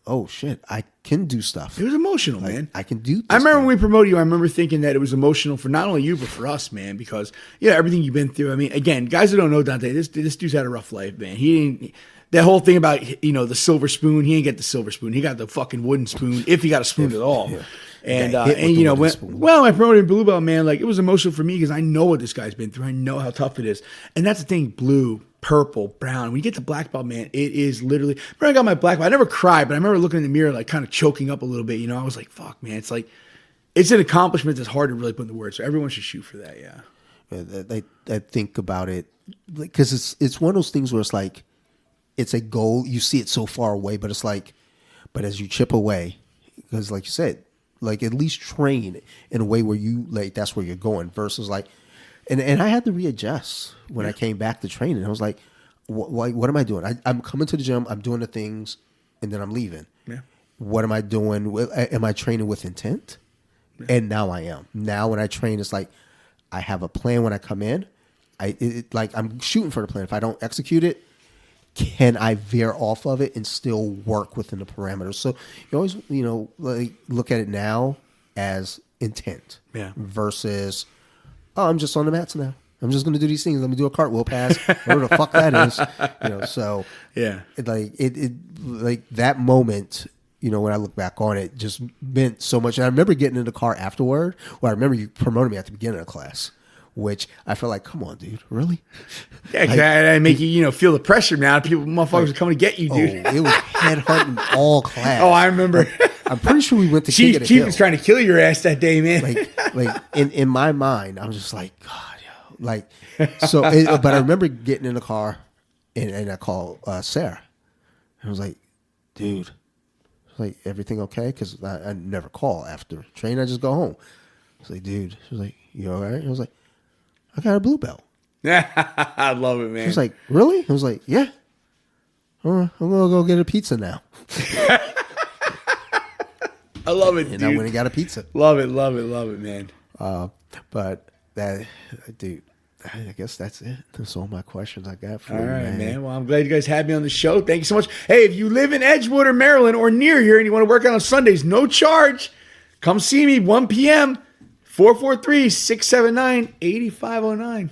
oh shit, I can do stuff. It was emotional, man. I can do this. I remember when we promoted you, I remember thinking that it was emotional for not only you, but for us, man, because, everything you've been through. I mean, again, guys who don't know Dante, this dude's had a rough life, man. He didn't, that whole thing about, the silver spoon, he didn't get the silver spoon. He got the fucking wooden spoon, if he got a spoon at all. Yeah. And when I promoted blue belt, man, like it was emotional for me because I know what this guy's been through. I know how tough it is. And that's the thing, blue, purple, brown. When you get to black belt, man, it is literally. Remember, I got my black belt. I never cried, but I remember looking in the mirror, like kind of choking up a little bit. I was like, "Fuck, man!" It's like it's an accomplishment that's hard to really put into words. So everyone should shoot for that. Yeah. I think about it because it's one of those things where it's like it's a goal. You see it so far away, but it's like, but as you chip away, because like you said, like at least train in a way where you like that's where you're going versus like. And I had to readjust when I came back to training. I was like, what am I doing? I'm coming to the gym. I'm doing the things, and then I'm leaving. Yeah. What am I doing? Am I training with intent? Yeah. And now I am. Now when I train, it's like I have a plan when I come in. Like I'm shooting for the plan. If I don't execute it, can I veer off of it and still work within the parameters? So you always, like look at it now as intent versus – oh, I'm just on the mats now. I'm just going to do these things. I'm going to do a cartwheel pass, whatever the fuck that is. So yeah, it like that moment, when I look back on it, just meant so much. And I remember getting in the car afterward. Well, I remember you promoted me at the beginning of the class, which I felt like, come on, dude, really? Yeah, I make you, feel the pressure now. People, motherfuckers are coming to get you, dude. Oh, it was headhunting all class. Oh, I remember. I'm pretty sure we went to King of the Chief Hill. was trying to kill your ass that day, man. Like in my mind, I was just like, God, but I remember getting in the car and I called Sarah. I was like, dude, like everything okay? Because I never call after training. I just go home. I was like, dude. She was like, you all right? I was like, I got a blue belt. I love it, man. She was like, really? I was like, yeah. I'm gonna go get a pizza now. I love it, and dude. I went and got a pizza. Love it, man. But that, dude, I guess that's it. That's all my questions I got for you, all right, man. Well, I'm glad you guys had me on the show. Thank you so much. Hey, if you live in Edgewood or Maryland or near here and you want to work out on Sundays, no charge. Come see me, 1 p.m., 443-679-8509.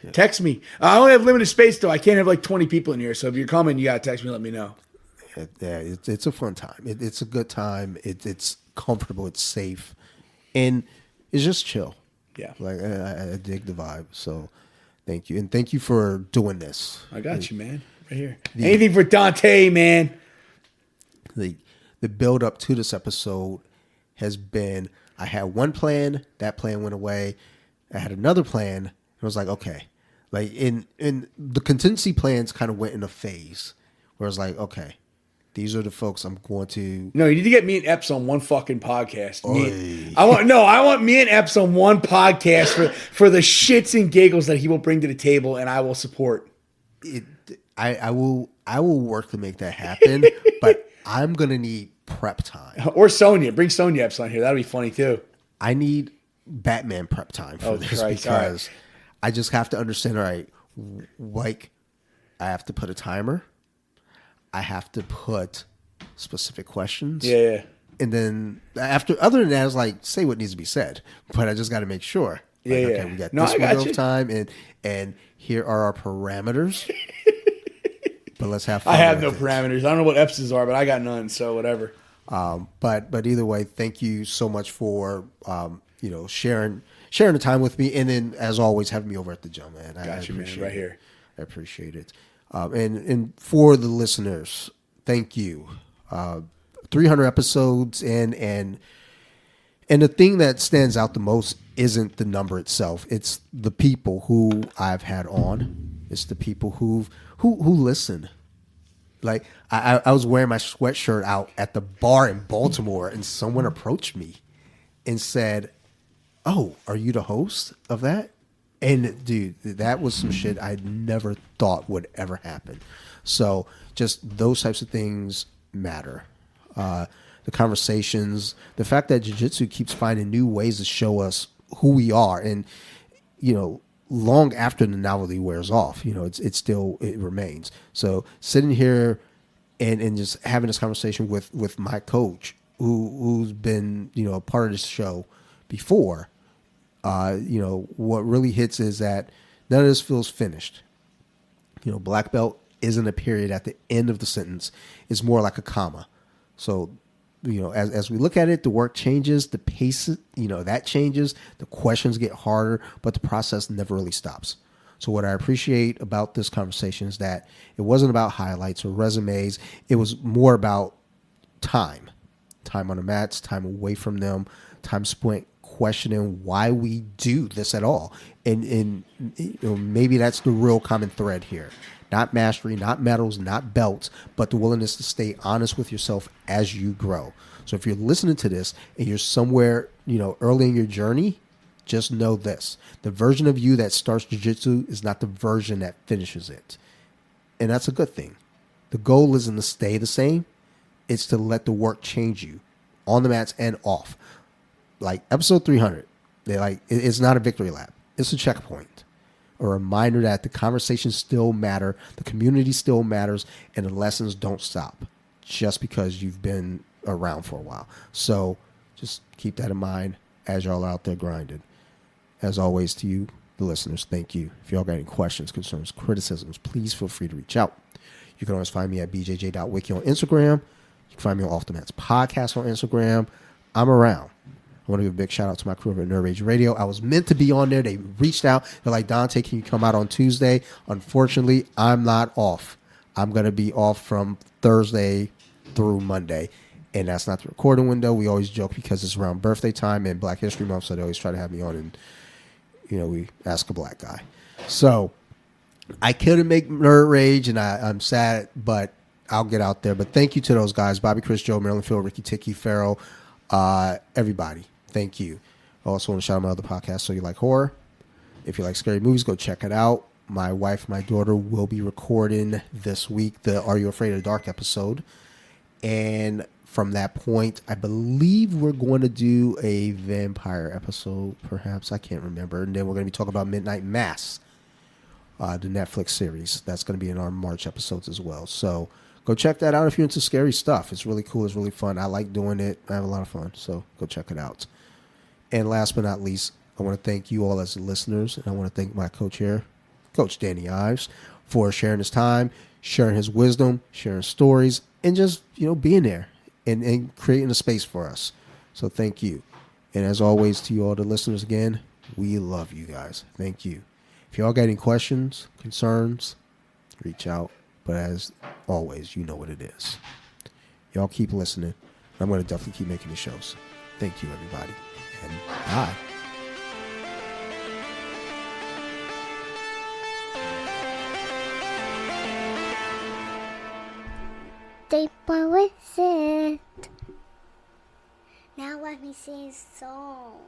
Yeah. Text me. I only have limited space, though. I can't have like 20 people in here. So if you're coming, you got to text me and let me know. Yeah, it's a fun time. It's a good time. It's comfortable. It's safe. And it's just chill. Yeah. Like, I dig the vibe. So thank you. And thank you for doing this. I got you, man. Right here. Anything for Dante, man. The build up to this episode has been, I had one plan. That plan went away. I had another plan. And I was like, okay. Like in the contingency plans kind of went in a phase where I was like, okay. These are the folks I'm going to. No, you need to get me and Epps on one fucking podcast. I want me and Epps on one podcast for the shits and giggles that he will bring to the table, and I will support. I will work to make that happen, but I'm gonna need prep time. Or Sonia, bring Sonia Epps on here. That'll be funny too. I need Batman prep time for Oh, this Christ. All right. because I just have to understand. All right, like I have to put a timer. I have to put specific questions. Yeah. And then other than that, it's like say what needs to be said. But I just got to make sure. Yeah, Like, yeah. okay, we got No, this I got window you. of time, and here are our parameters. But let's have fun. I have no with it. parameters. I don't know what EPSs are, but I got none. So whatever. But either way, thank you so much for sharing the time with me, and then as always having me over at the gym, man. Got you, man. Right here. I appreciate it. And for the listeners, thank you. 300 episodes, and the thing that stands out the most isn't the number itself. It's the people who I've had on. It's the people who listen. Like I was wearing my sweatshirt out at the bar in Baltimore, and someone approached me and said, "Oh, are you the host of that?" And dude, that was some shit I never thought would ever happen. So just those types of things matter. The conversations, the fact that jiu-jitsu keeps finding new ways to show us who we are, and long after the novelty wears off, it remains. So sitting here and just having this conversation with my coach who's been a part of this show before, what really hits is that none of this feels finished. Black belt isn't a period at the end of the sentence. It's more like a comma. So, as we look at it, the work changes, the pace, that changes, the questions get harder, but the process never really stops. So what I appreciate about this conversation is that it wasn't about highlights or resumes. It was more about time on the mats, time away from them, time spent questioning why we do this at all. And maybe that's the real common thread here. Not mastery, not medals, not belts, but the willingness to stay honest with yourself as you grow. So if you're listening to this and you're somewhere, early in your journey, just know this. The version of you that starts jiu-jitsu is not the version that finishes it. And that's a good thing. The goal isn't to stay the same. It's to let the work change you on the mats and off. Like episode 300, it's not a victory lap. It's a checkpoint. A reminder that the conversations still matter, the community still matters, and the lessons don't stop just because you've been around for a while. So just keep that in mind as y'all are out there grinding. As always, to you, the listeners, thank you. If y'all got any questions, concerns, criticisms, please feel free to reach out. You can always find me at bjj.wiki on Instagram. You can find me on Off the Mats Podcast on Instagram. I'm around. I want to give a big shout out to my crew over at Nerd Rage Radio. I was meant to be on there. They reached out. They're like, Dante, can you come out on Tuesday? Unfortunately, I'm not off. I'm going to be off from Thursday through Monday. And that's not the recording window. We always joke because it's around birthday time and Black History Month, so they always try to have me on and, we ask a black guy. So I couldn't make Nerd Rage, and I'm sad, but I'll get out there. But thank you to those guys, Bobby, Chris, Joe, Marilyn, Phil, Ricky, Tiki, Farrell, everybody. Thank you. I also want to shout out my other podcast, So You Like Horror. If you like scary movies, go check it out. My wife, my daughter will be recording this week the Are You Afraid of the Dark episode. And from that point, I believe we're going to do a vampire episode, perhaps. I can't remember. And then we're going to be talking about Midnight Mass, the Netflix series. That's going to be in our March episodes as well. So go check that out if you're into scary stuff. It's really cool. It's really fun. I like doing it. I have a lot of fun. So go check it out. And last but not least, I want to thank you all as the listeners. And I want to thank my coach here, Coach Danny Ives, for sharing his time, sharing his wisdom, sharing stories, and just, being there and creating a space for us. So thank you. And as always, to you all the listeners again, we love you guys. Thank you. If y'all got any questions, concerns, reach out. But as always, you know what it is. Y'all keep listening. I'm going to definitely keep making the shows. Thank you, everybody. And bye. Deep with it. Now let me sing a song.